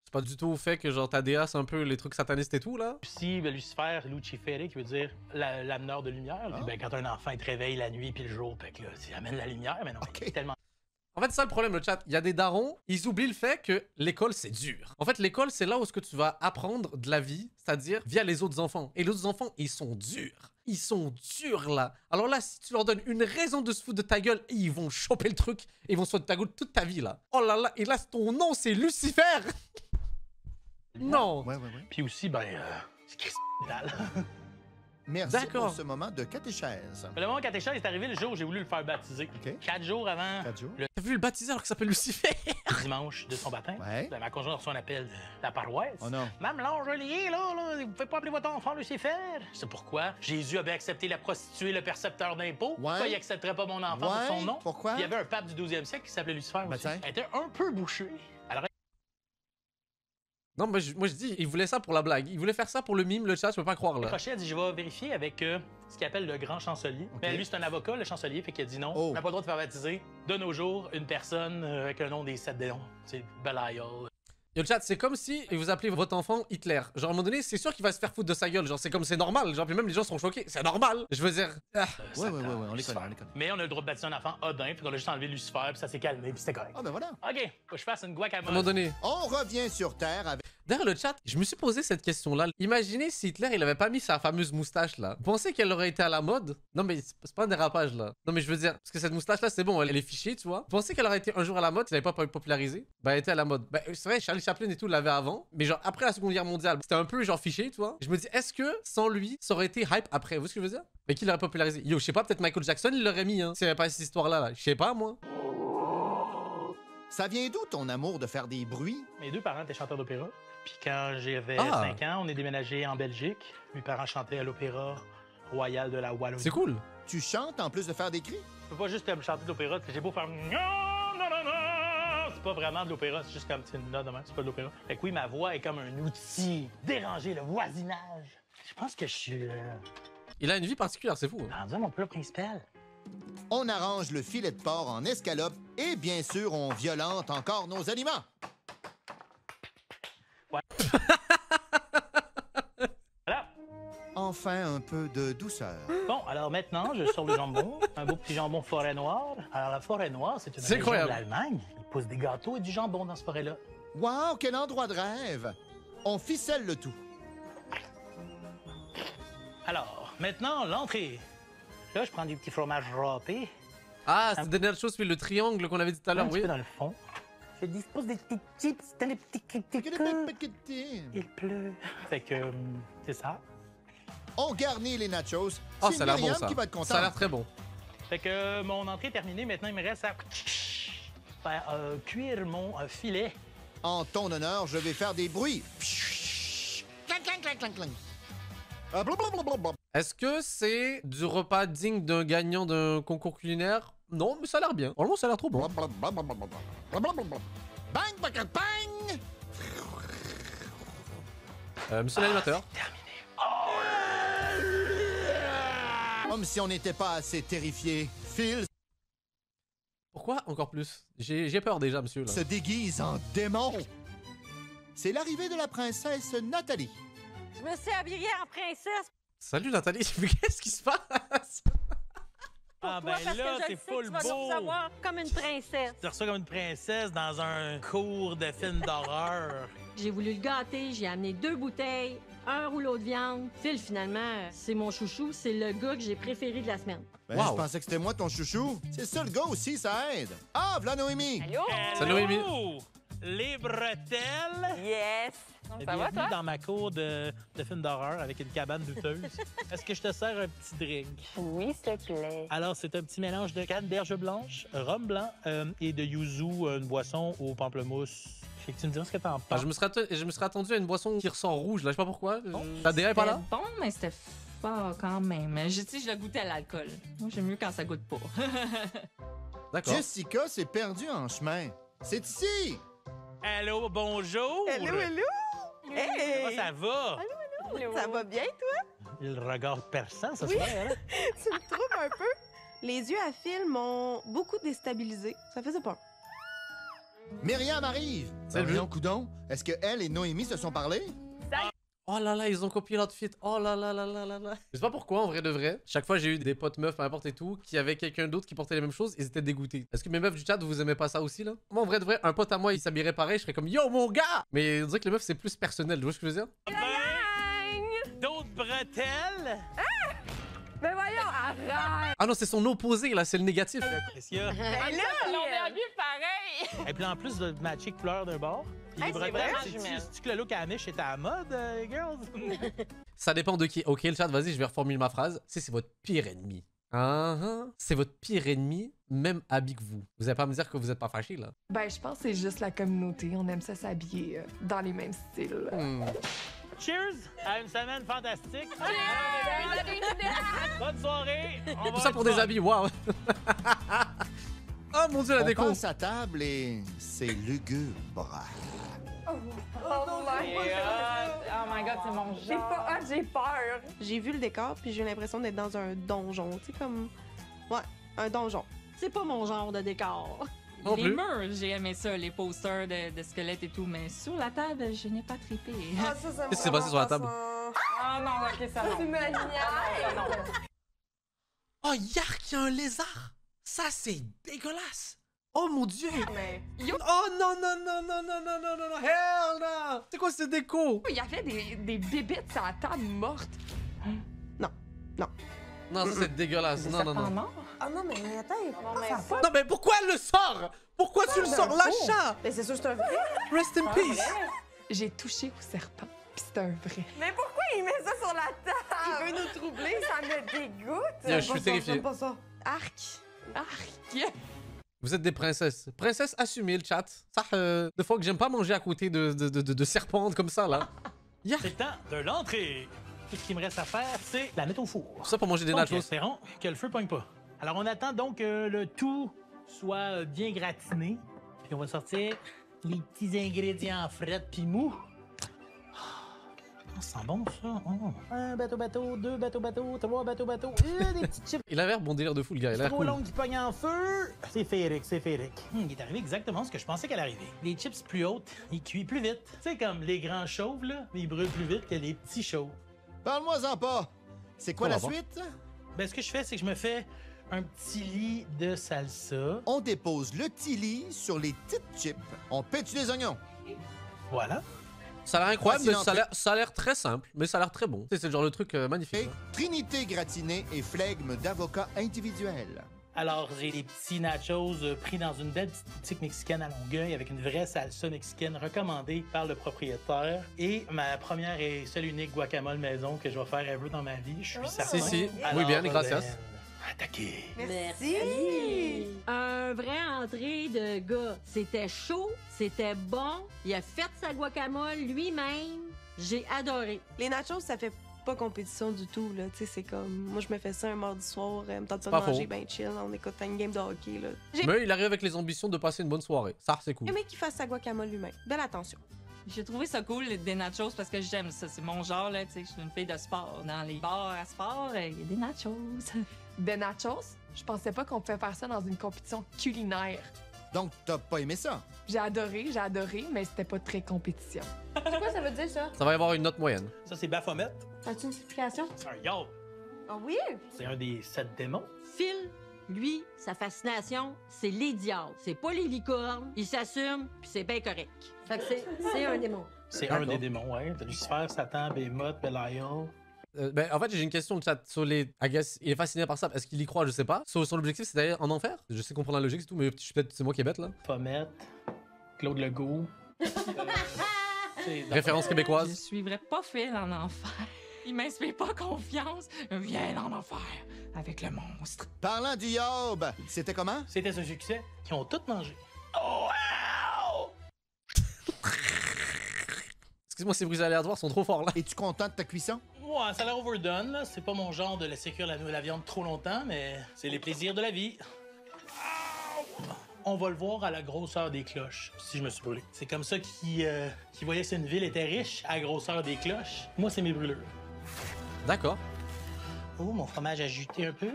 C'est pas du tout au fait que genre ta déesse un peu les trucs satanistes et tout là. Aussi, Lucifer, Lucifere, qui veut dire l'ameneur de lumière. Puis, ben, quand un enfant il te réveille la nuit puis le jour, fait que là, il amène la lumière, mais non, c'est tellement. En fait, c'est ça le problème, le chat. Il y a des darons, ils oublient le fait que l'école, c'est dur. En fait, l'école, c'est là où est-ce que tu vas apprendre de la vie, c'est-à-dire via les autres enfants. Et les autres enfants, ils sont durs. Ils sont durs, là. Alors là, si tu leur donnes une raison de se foutre de ta gueule, ils vont choper le truc et ils vont se foutre de ta gueule toute ta vie, là. Oh là là, et là, ton nom, c'est Lucifer. Non. Ouais. Puis aussi, c'est Christ. Merci D'accord. pour ce moment de catéchèse. Le moment catéchèse est arrivé le jour où j'ai voulu le faire baptiser. OK. 4 jours avant 4 jours. le T'as vu le baptiser alors qu'il s'appelle Lucifer? dimanche de son baptême. Ouais. Ben, ma conjointe reçoit un appel de la paroisse. Oh non. Mme Langelier, là, vous pouvez pas appeler votre enfant Lucifer. C'est pourquoi Jésus avait accepté la prostituée, le percepteur d'impôts. Pourquoi il accepterait pas mon enfant pour son nom? Pourquoi? Il y avait un pape du 12e siècle qui s'appelait Lucifer aussi. tiens. Elle était un peu bouchée. Alors, Non, moi je dis, il voulait ça pour la blague. Il voulait faire ça pour le mime, le chat, je peux pas croire là. Crochet a dit, je vais vérifier avec ce qu'il appelle le grand chancelier. Mais lui, c'est un avocat, le chancelier, fait qu'il a dit non. On n'a pas le droit de faire baptiser de nos jours une personne avec un nom des 7 démons. C'est Belial. Yo, le chat, c'est comme si vous appelez votre enfant Hitler. Genre, à un moment donné, c'est sûr qu'il va se faire foutre de sa gueule. Genre, c'est comme c'est normal. Genre, puis même les gens seront choqués. C'est normal. Je veux dire. Ah. Ouais, on les connaît, Mais on a le droit de baptiser un enfant Odin, puis qu'on a juste enlevé Lucifer, puis ça s'est calmé, puis c'était correct. Ah, ben voilà. OK, faut que je fasse une guacamole. À un moment donné. On revient sur Terre avec... Derrière le chat, je me suis posé cette question-là. Imaginez si Hitler, il avait pas mis sa fameuse moustache là. Vous pensez qu'elle aurait été à la mode? Non, mais c'est pas un dérapage là. Non, mais je veux dire, parce que cette moustache-là, c'est bon, elle est fichée, tu vois. Vous pensez qu'elle aurait été un jour à la mode si elle n'avait pas popularisé? Bah, elle était à la mode. Bah, c'est vrai, Charlie Chaplin et tout l'avait avant. Mais genre, après la Seconde Guerre mondiale, c'était un peu genre fiché, tu vois. Je me dis, est-ce que sans lui, ça aurait été hype après? Vous voyez ce que je veux dire? Mais qui l'aurait popularisé? Yo, je sais pas, peut-être Michael Jackson, il l'aurait mis, hein. S'il n'y avait pas cette histoire-là, là. Je sais pas, moi. Ça vient d'où ton amour de faire des bruits? Mes deux parents étaient chanteurs d'opéra. Puis quand j'avais 5 ans, on est déménagé en Belgique. Mes parents chantaient à l'Opéra Royal de la Wallonie. C'est cool. Tu chantes en plus de faire des cris? Je peux pas juste chanter de l'opéra, parce que j'ai beau faire... C'est pas vraiment de l'opéra, c'est juste comme une note de même, c'est pas de l'opéra. Fait que oui, ma voix est comme un outil. Déranger le voisinage. Je pense que je suis... Il a une vie particulière, c'est fou. Rendu à mon plat principal. On arrange le filet de porc en escalope et bien sûr, on violente encore nos aliments. Ouais. Voilà. Enfin, un peu de douceur. Bon, alors maintenant, je sors le jambon. Un beau petit jambon forêt noire. Alors, la forêt noire, c'est une région incroyable. de l'Allemagne. Ils poussent des gâteaux et du jambon dans cette forêt-là. Wow, quel endroit de rêve! On ficelle le tout. Alors, maintenant, l'entrée. Là, je prends du petit fromage râpé. Ah, c'est la dernière chose, puis le triangle qu'on avait dit tout à l'heure, oui. Un petit peu dans le fond. Je dispose des petits chips dans les petits critiques. Il pleut. Fait que, c'est ça. On garnit les nachos. Oh, C'est ça a l'air bon, Myriam ça. qui va être contente. Ça a l'air très bon. Fait que mon entrée est terminée. Maintenant, il me reste à faire cuire mon filet. En ton honneur, je vais faire des bruits. Clang, clang, clang, clang, clang. Blablabla. Est-ce que c'est du repas digne d'un gagnant d'un concours culinaire? Non, mais ça a l'air bien. Franchement, ça a l'air trop bon. Bang, bang, bang! Monsieur l'animateur. Comme si on n'était pas assez terrifiés. Phil Pourquoi encore plus? J'ai peur déjà, monsieur. Là. se déguise en démon. C'est l'arrivée de la princesse Nathalie. Je me suis habillée en princesse. Salut Nathalie, mais qu'est-ce qui se passe? Ah Toi, ben parce là, que je c'est le sais full que tu vas beau. recevoir comme une princesse. Tu reçois comme une princesse dans un cours de film d'horreur. J'ai voulu le gâter, j'ai amené 2 bouteilles, un rouleau de viande. Phil, finalement, c'est mon chouchou, c'est le gars que j'ai préféré de la semaine. Ben, je pensais que c'était moi ton chouchou. C'est ça le gars aussi, ça aide. Ah, v'là Noémie. Allô? Salut, Noémie. Les bretelles. Yes! Et bienvenue dans ma cour de film d'horreur avec une cabane douteuse. Est-ce que je te sers un petit drink? Oui, s'il te plaît. Alors, c'est un petit mélange de canneberge blanche, rhum blanc et de yuzu, une boisson au pamplemousse. Fait que tu me diras ce que t'en Ah, penses. je me serais attendu à une boisson qui ressort rouge, là, je sais pas pourquoi. T'as des pas là? Bon, mais c'était fort quand même. Tu sais, je le goûtais à l'alcool. Moi, j'aime mieux quand ça goûte pas. D'accord. Jessica s'est perdue en chemin. C'est ici. Allô, bonjour! Hello, hello! Hey! Comment ça va? Allô. Ça va bien, toi? Le regard perçant, ça Oui. se fait, hein? Tu me trouves un peu? Les yeux à Phil m'ont beaucoup déstabilisée. Ça faisait peur. Myriam arrive. Salut. Voyons, coudon. Est-ce que elle et Noémie se sont parlé? Oh là là, ils ont copié l'outfit. Oh là là là là là là. Je sais pas pourquoi, en vrai de vrai. Chaque fois, j'ai eu des potes meufs, peu importe et tout, qui avaient quelqu'un d'autre qui portait les mêmes choses, ils étaient dégoûtés. Est-ce que mes meufs du chat, vous aimez pas ça aussi, là? Moi, en vrai de vrai, un pote à moi, il s'habillerait pareil, je serais comme yo, mon gars! Mais on dirait que les meufs, c'est plus personnel, tu vois ce que je veux dire? D'autres bretelles? Mais voyons, arrête! Ah non, c'est son opposé, là, c'est le négatif. Qu'est-ce qu'il y a? là, On est habillés pareil! Et puis en plus de matcher couleur d'un bord. Puis Hey, les c'est bretelles, vraiment jumelle. c'est-tu que le look Amish est à la mode, girls? Ça dépend de qui. Ok, le chat, vas-y, je vais reformuler ma phrase. C'est votre pire ennemi. C'est votre pire ennemi, même habillé que vous. Vous allez pas me dire que vous êtes pas fâché, là. Ben, je pense que c'est juste la communauté. On aime ça s'habiller dans les mêmes styles. Cheers à une semaine fantastique. Bonne soirée. On Tout va ça être pour des fun. habits, waouh! Oh mon dieu, la On déco! passe à table et c'est lugubre. Oh my god, c'est mon genre. J'ai pas hâte, j'ai peur. J'ai vu le décor, puis j'ai l'impression d'être dans un donjon. Tu sais, comme. Ouais, un donjon. C'est pas mon genre de décor. Non les plus. murs, j'ai aimé ça, les posters de squelettes et tout, mais sur la table, je n'ai pas trippé. Ah, ça, ça me Qu'est-ce qui s'est passé sur la table? Ah non, ok, ça non. Tu me niaises. Oh, yark, il y a un lézard! Ça, c'est dégueulasse! Oh mon dieu! Mais... Oh non, non, non, non, non, non, non, non, non, hell no! C'est quoi cette déco? Il y avait des bébites sur la table mortes. Non, non. Non, ça, c'est dégueulasse. Non, non, non. Ah non, mais attends, Non, mais pourquoi elle le sort? Pourquoi tu le sors? L'achat! Mais c'est sûr que c'est un vrai. Rest in peace! J'ai touché au serpent, puis c'est un vrai. Mais pourquoi il met ça sur la table? Il veut nous troubler, ça me dégoûte. Yo, je suis terrifié. J'aime pas ça. Arc. Arc. Vous êtes des princesses. Princesses assumées, le chat. Ça, des fois que j'aime pas manger à côté de serpentes comme ça, là. C'est le temps de l'entrée. Tout ce qu'il me reste à faire, c'est la mettre au four. Ça pour manger des Donc, nachos. espérons que le feu pogne pas. Alors, on attend donc que le tout soit bien gratiné. Puis on va sortir les petits ingrédients frais puis mous. Ça sent bon, ça. Oh. Un bateau, deux bateaux, trois bateaux. Des petites chips Il a l'air bon délire de fou, le gars. Il a l'air trop cool. longues qui pognent en feu. C'est féerique, c'est féerique. Il est arrivé exactement ce que je pensais qu'elle arrivait. Les chips plus hautes, ils cuisent plus vite. C'est comme les grands chauves, là. Ils brûlent plus vite que les petits chauves. Parle-moi-en pas. C'est quoi Ça la va pas. suite? Ben, ce que je fais, c'est que je me fais un petit lit de salsa. On dépose le petit lit sur les petites chips. On pète les oignons. Voilà. Ça a l'air incroyable, mais Facile ça a l'air très simple, mais ça a l'air très bon. C'est le genre de truc magnifique. Et hein. trinité gratinée et flegme d'avocat individuel. Alors, j'ai des petits nachos pris dans une belle petite boutique mexicaine à Longueuil avec une vraie salsa mexicaine recommandée par le propriétaire. Et ma première et seule unique guacamole maison que je vais faire ever dans ma vie, je suis certain. Si. Alors, Muy bien, gracias. attaquez. Merci. Un vrai entrée de gars. C'était chaud, c'était bon. Il a fait sa guacamole lui-même. J'ai adoré. Les nachos, ça fait pas compétition du tout, là. Tu sais, c'est comme... Moi, je me fais ça un mardi soir, me tente ça de Pas manger faux. ben chill, on écoute une game de hockey, là. J'ai Mais il arrive avec les ambitions de passer une bonne soirée. Ça, c'est cool. aimé qu'il fasse sa guacamole lui-même. Belle attention. J'ai trouvé ça cool, des nachos, parce que j'aime ça. C'est mon genre, là. Tu sais, je suis une fille de sport. Dans les bars à sport, il y a des nachos. Des nachos? Je pensais pas qu'on pouvait faire ça dans une compétition culinaire. Donc, t'as pas aimé ça? J'ai adoré, mais c'était pas très compétition. C'est quoi ça veut dire, ça? Ça va y avoir une note moyenne. Ça, c'est Baphomet. As-tu une explication? C'est un yo. Ah oui? C'est un des 7 démons. Phil, lui, sa fascination, c'est les diables. C'est pas les licornes. Il s'assume, puis c'est bien correct. Fait que c'est un démon. C'est un des démons, ouais. T'as Lucifer, Satan, Behemoth, Belial. Ben, en fait, j'ai une question de chat sur les. I guess, il est fasciné par ça. Est-ce qu'il y croit? Je sais pas. Son objectif, c'est d'aller en enfer? Je sais comprendre la logique, c'est tout, mais peut-être c'est moi qui est bête là. Pommette, Claude Legault. Référence Je québécoise. suivrais pas Phil en enfer. Il m'inspire pas confiance. Viens en enfer avec le monstre. Parlant du yob, c'était comment? C'était ce succès qu'ils ont tous mangé. Excuse-moi, ces bruits aléatoires sont trop forts là. Es-tu content de ta cuisson? Ouais, ça a l'air overdone, là. C'est pas mon genre de laisser cuire la viande trop longtemps, mais c'est les plaisirs de la vie. On va le voir à la grosseur des cloches, si je me suis brûlé. C'est comme ça qu'ils voyaient si une ville était riche, à la grosseur des cloches. Moi, c'est mes brûlures. D'accord. Oh, mon fromage a juté un peu.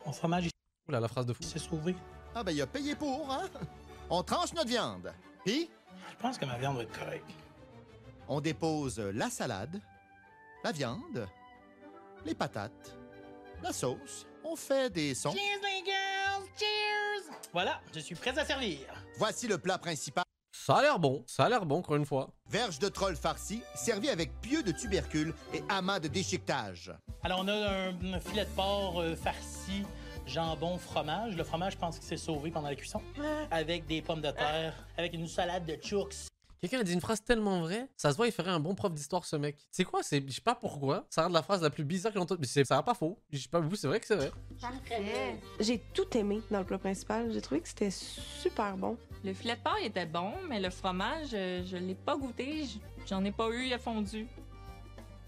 Mon fromage Oula, la phrase de fou. s'est sauvé. Ah ben, il a payé pour, hein? On tranche notre viande. Puis, Je pense que ma viande va être correcte. on dépose la salade, la viande, les patates, la sauce. On fait des sons. Cheers, les girls! Cheers! Voilà, je suis prêt à servir. Voici le plat principal. Ça a l'air bon. Ça a l'air bon, encore une fois. Verge de troll farci, servi avec pieux de tubercules et amas de déchiquetage. Alors, on a un filet de porc farci, jambon, fromage. Le fromage, je pense qu'il s'est sauvé pendant la cuisson. Avec des pommes de terre, avec une salade de chooks. Quelqu'un a dit une phrase tellement vraie, ça se voit, il ferait un bon prof d'histoire, ce mec. C'est quoi? Je sais pas pourquoi. Ça a l'air de la phrase la plus bizarre que j'ai entendue. Mais ça a pas faux. Je sais pas, vous, c'est vrai que c'est vrai. Parfait. J'ai tout aimé dans le plat principal. J'ai trouvé que c'était super bon. Le filet de porc était bon, mais le fromage, je l'ai pas goûté. J'en ai pas eu, il a fondu.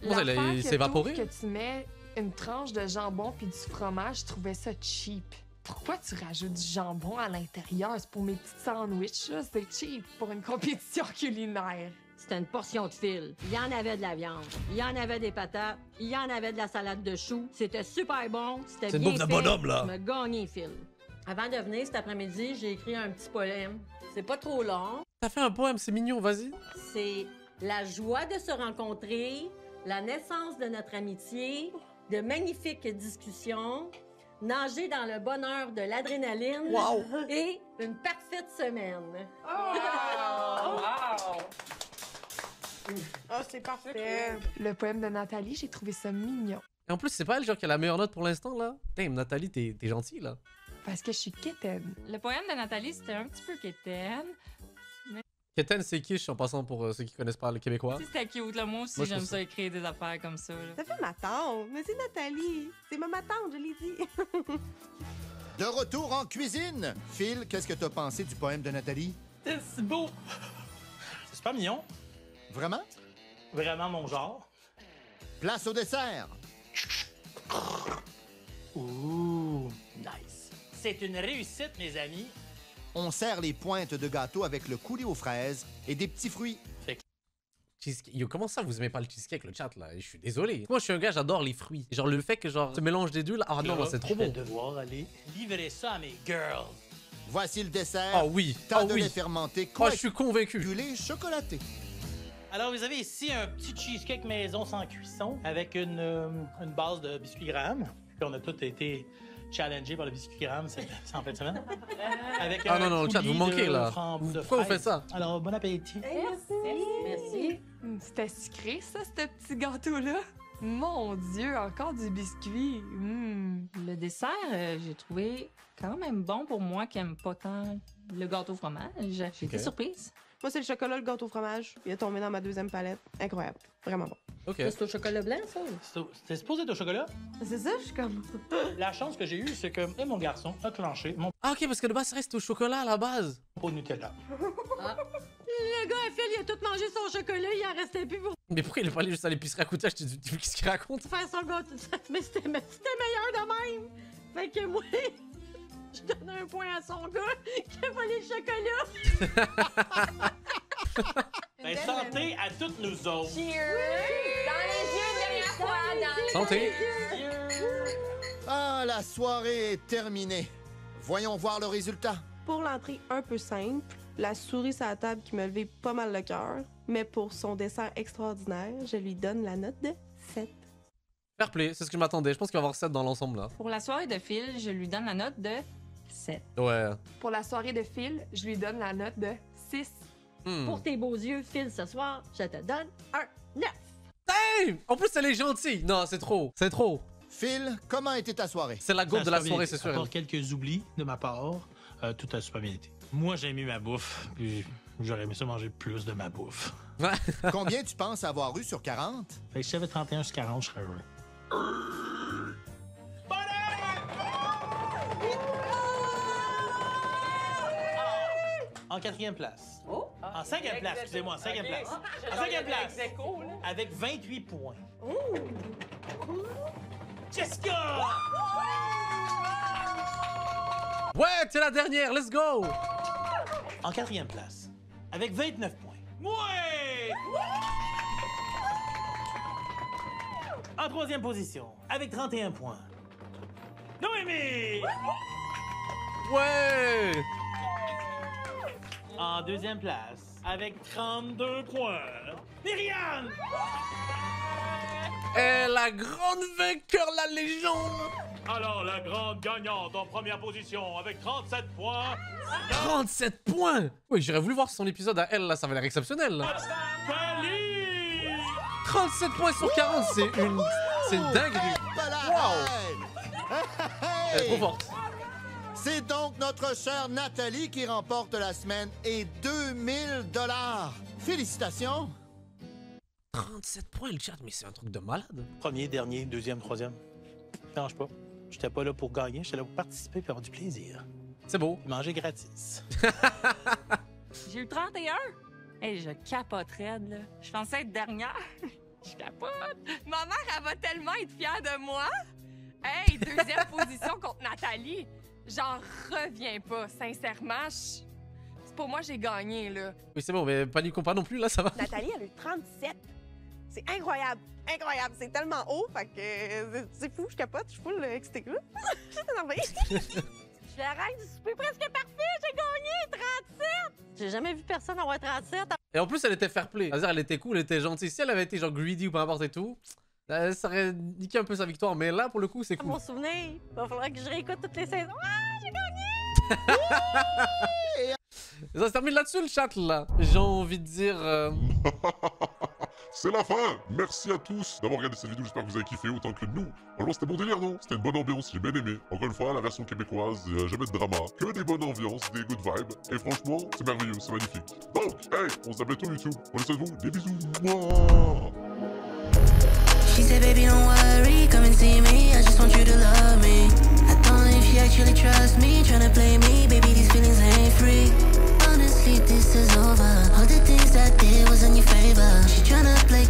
Comment ça, L'affaire il que s'est évaporé? que tu mets une tranche de jambon puis du fromage, je trouvais ça cheap. Pourquoi tu rajoutes du jambon à l'intérieur? C'est pour mes petits sandwichs, là. C'est cheap pour une compétition culinaire. C'était une portion de fil. Il y en avait de la viande, il y en avait des patates, il y en avait de la salade de choux. C'était super bon, c'était C'est une bien bouffe de fait. bonhomme, là. Tu m'as gagné, Phil. Avant de venir cet après-midi, j'ai écrit un petit poème. C'est pas trop long. T'as fait un poème, c'est mignon, vas-y. C'est la joie de se rencontrer, la naissance de notre amitié, de magnifiques discussions, nager dans le bonheur de l'adrénaline et une parfaite semaine. Oh, c'est parfait. Le poème de Nathalie, j'ai trouvé ça mignon. Et en plus, c'est pas elle genre qui a la meilleure note pour l'instant là. Damn, Nathalie, t'es gentille là. Parce que je suis quétaine. Le poème de Nathalie, c'était un petit peu quétaine. Keten, c'est quiche en passant pour ceux qui connaissent pas le québécois. C'était cute, là. Moi aussi, Moi, je j'aime trouve ça écrire des affaires comme ça. Là. Ça fait ma tante, mais c'est Nathalie. C'est ma tante, je l'ai dit. De retour en cuisine. Phil, qu'est-ce que t'as pensé du poème de Nathalie? C'est beau. C'est super mignon. Vraiment? Vraiment mon genre. Place au dessert. Ouh, nice. C'est une réussite, mes amis. On sert les pointes de gâteau avec le coulis aux fraises et des petits fruits. Yo, comment ça vous aimez pas le cheesecake, le chat là? Je suis désolé. Moi je suis un gars, j'adore les fruits. Genre le fait que genre ce mélange des deux là, ah non, non c'est trop Je vais bon. devoir aller livrer ça à mes girls. Voici le dessert. Ah oui, Temps de les fermenter. Oh, je suis convaincu. Chocolaté. Alors, vous avez ici un petit cheesecake maison sans cuisson avec une base de biscuits grammes. Puis on a tous été challengés par le biscuit gramme cette en fin de semaine. Avec Ah non, non, le chat, vous manquez là. Pourquoi vous faites ça? Alors, bon appétit. Merci. C'était sucré, ça, ce petit gâteau-là? Mon Dieu, encore du biscuit. Le dessert, j'ai trouvé quand même bon pour moi qui aime pas tant le gâteau au fromage. J'ai été surprise. Moi, c'est le chocolat, le gâteau au fromage. Il est tombé dans ma deuxième palette. Incroyable. Vraiment bon. Ok. C'est au chocolat blanc, ça? C'était supposé être au chocolat? C'est ça, je suis comme... La chance que j'ai eue, c'est que mon garçon a clenché mon Ah ok, parce que de base ça reste au chocolat à la base. pot de Nutella. Le gars, Phil, il a tout mangé son chocolat, il en restait plus pour Mais pourquoi il est pas allé juste à l'épicerie à côté acheter du... Qu'est-ce qu'il raconte? faire son gâteau. Mais c'était meilleur de même. Fait que moi, je donne un point à son gars qui a volé le chocolat. Ben, santé à toutes nous autres. Cheers! Dans les yeux, dernière fois, dans les Santé. Ah, la soirée est terminée. Voyons voir le résultat. Pour l'entrée un peu simple, la souris à la table qui me levait pas mal le cœur, mais pour son dessert extraordinaire, je lui donne la note de 7. Fair play, c'est ce que je m'attendais. Je pense qu'il va y avoir 7 dans l'ensemble là. Pour la soirée de Phil, je lui donne la note de 7. Ouais. Pour la soirée de Phil, je lui donne la note de 6. Pour tes beaux yeux, Phil, ce soir, je te donne un 9. Damn! En plus elle est gentille. Non, c'est trop. C'est trop. Phil, comment était ta soirée? C'est la goutte de la soirée, c'est À sûr. part quelques oublis de ma part, tout a super bien été. Moi, j'ai aimé ma bouffe, puis j'aurais aimé ça manger plus de ma bouffe. Combien tu penses avoir eu sur 40? Fait que si j'avais 31 sur 40, je serais heureux. En quatrième place. En cinquième place, excusez-moi, en cinquième place. En cinquième place, avec 28 points. Jessica! Ouais, c'est la dernière, let's go! En quatrième place, avec 29 points. Ouais! En troisième position, avec 31 points. Noémie! Ouais! En deuxième place, avec 32 points. Myriam! Et la grande vainqueur, la légende! Alors, la grande gagnante en première position avec 37 points. 37 points! Oui, j'aurais voulu voir son épisode à elle, là, ça avait l'air exceptionnel. Là. 37 points sur 40, c'est une... C'est une dinguerie. Wow! Elle est trop forte. C'est donc notre chère Nathalie qui remporte la semaine et 2000 $. Félicitations! 37 points, le chat, mais c'est un truc de malade. Premier, dernier, deuxième, troisième. Change pas. J'étais pas là pour gagner, j'étais là pour participer et avoir du plaisir. C'est beau. Manger gratis. J'ai eu 31. Hey, je capoterais, là. Je pensais être dernière. Je capote. Ma mère, elle va tellement être fière de moi. Hey, deuxième position contre Nathalie. J'en reviens pas, sincèrement. C'est pour moi, j'ai gagné, là. Oui, c'est bon, mais paniquons pas non plus, là, ça va. Nathalie, elle a eu 37. C'est incroyable. Incroyable. C'est tellement haut, fait que c'est fou, je capote, je suis full excitée. Je suis énervée. Je J'ai la reine du souper presque parfait, j'ai gagné 37! J'ai jamais vu personne avoir 37. Et en plus, elle était fair play. C'est-à-dire, elle était cool, elle était gentille. Si elle avait été genre greedy ou peu importe et tout, ça aurait niqué un peu sa victoire. Mais là, pour le coup, c'est cool. Mon souvenir, il va falloir que je réécoute toutes les saisons. Ah, j'ai gagné! Ça se termine là-dessus, le chat, là. J'ai envie de dire... C'est la fin. Merci à tous d'avoir regardé cette vidéo, j'espère que vous avez kiffé autant que nous. Franchement, c'était bon délire, non? C'était une bonne ambiance, j'ai bien aimé. Encore une fois, la version québécoise, jamais de drama, que des bonnes ambiances, des good vibes. Et franchement, c'est merveilleux, c'est magnifique. Donc, hey, on se dit à bientôt YouTube. Prenez soin de vous, des bisous. Mouah. She said, baby, don't worry, come and see me, I just want you to love me. I don't know if you actually trust me, tryna play me, baby, these feelings ain't free. Honestly, this is over, all the things I did was in your favor. She tryna play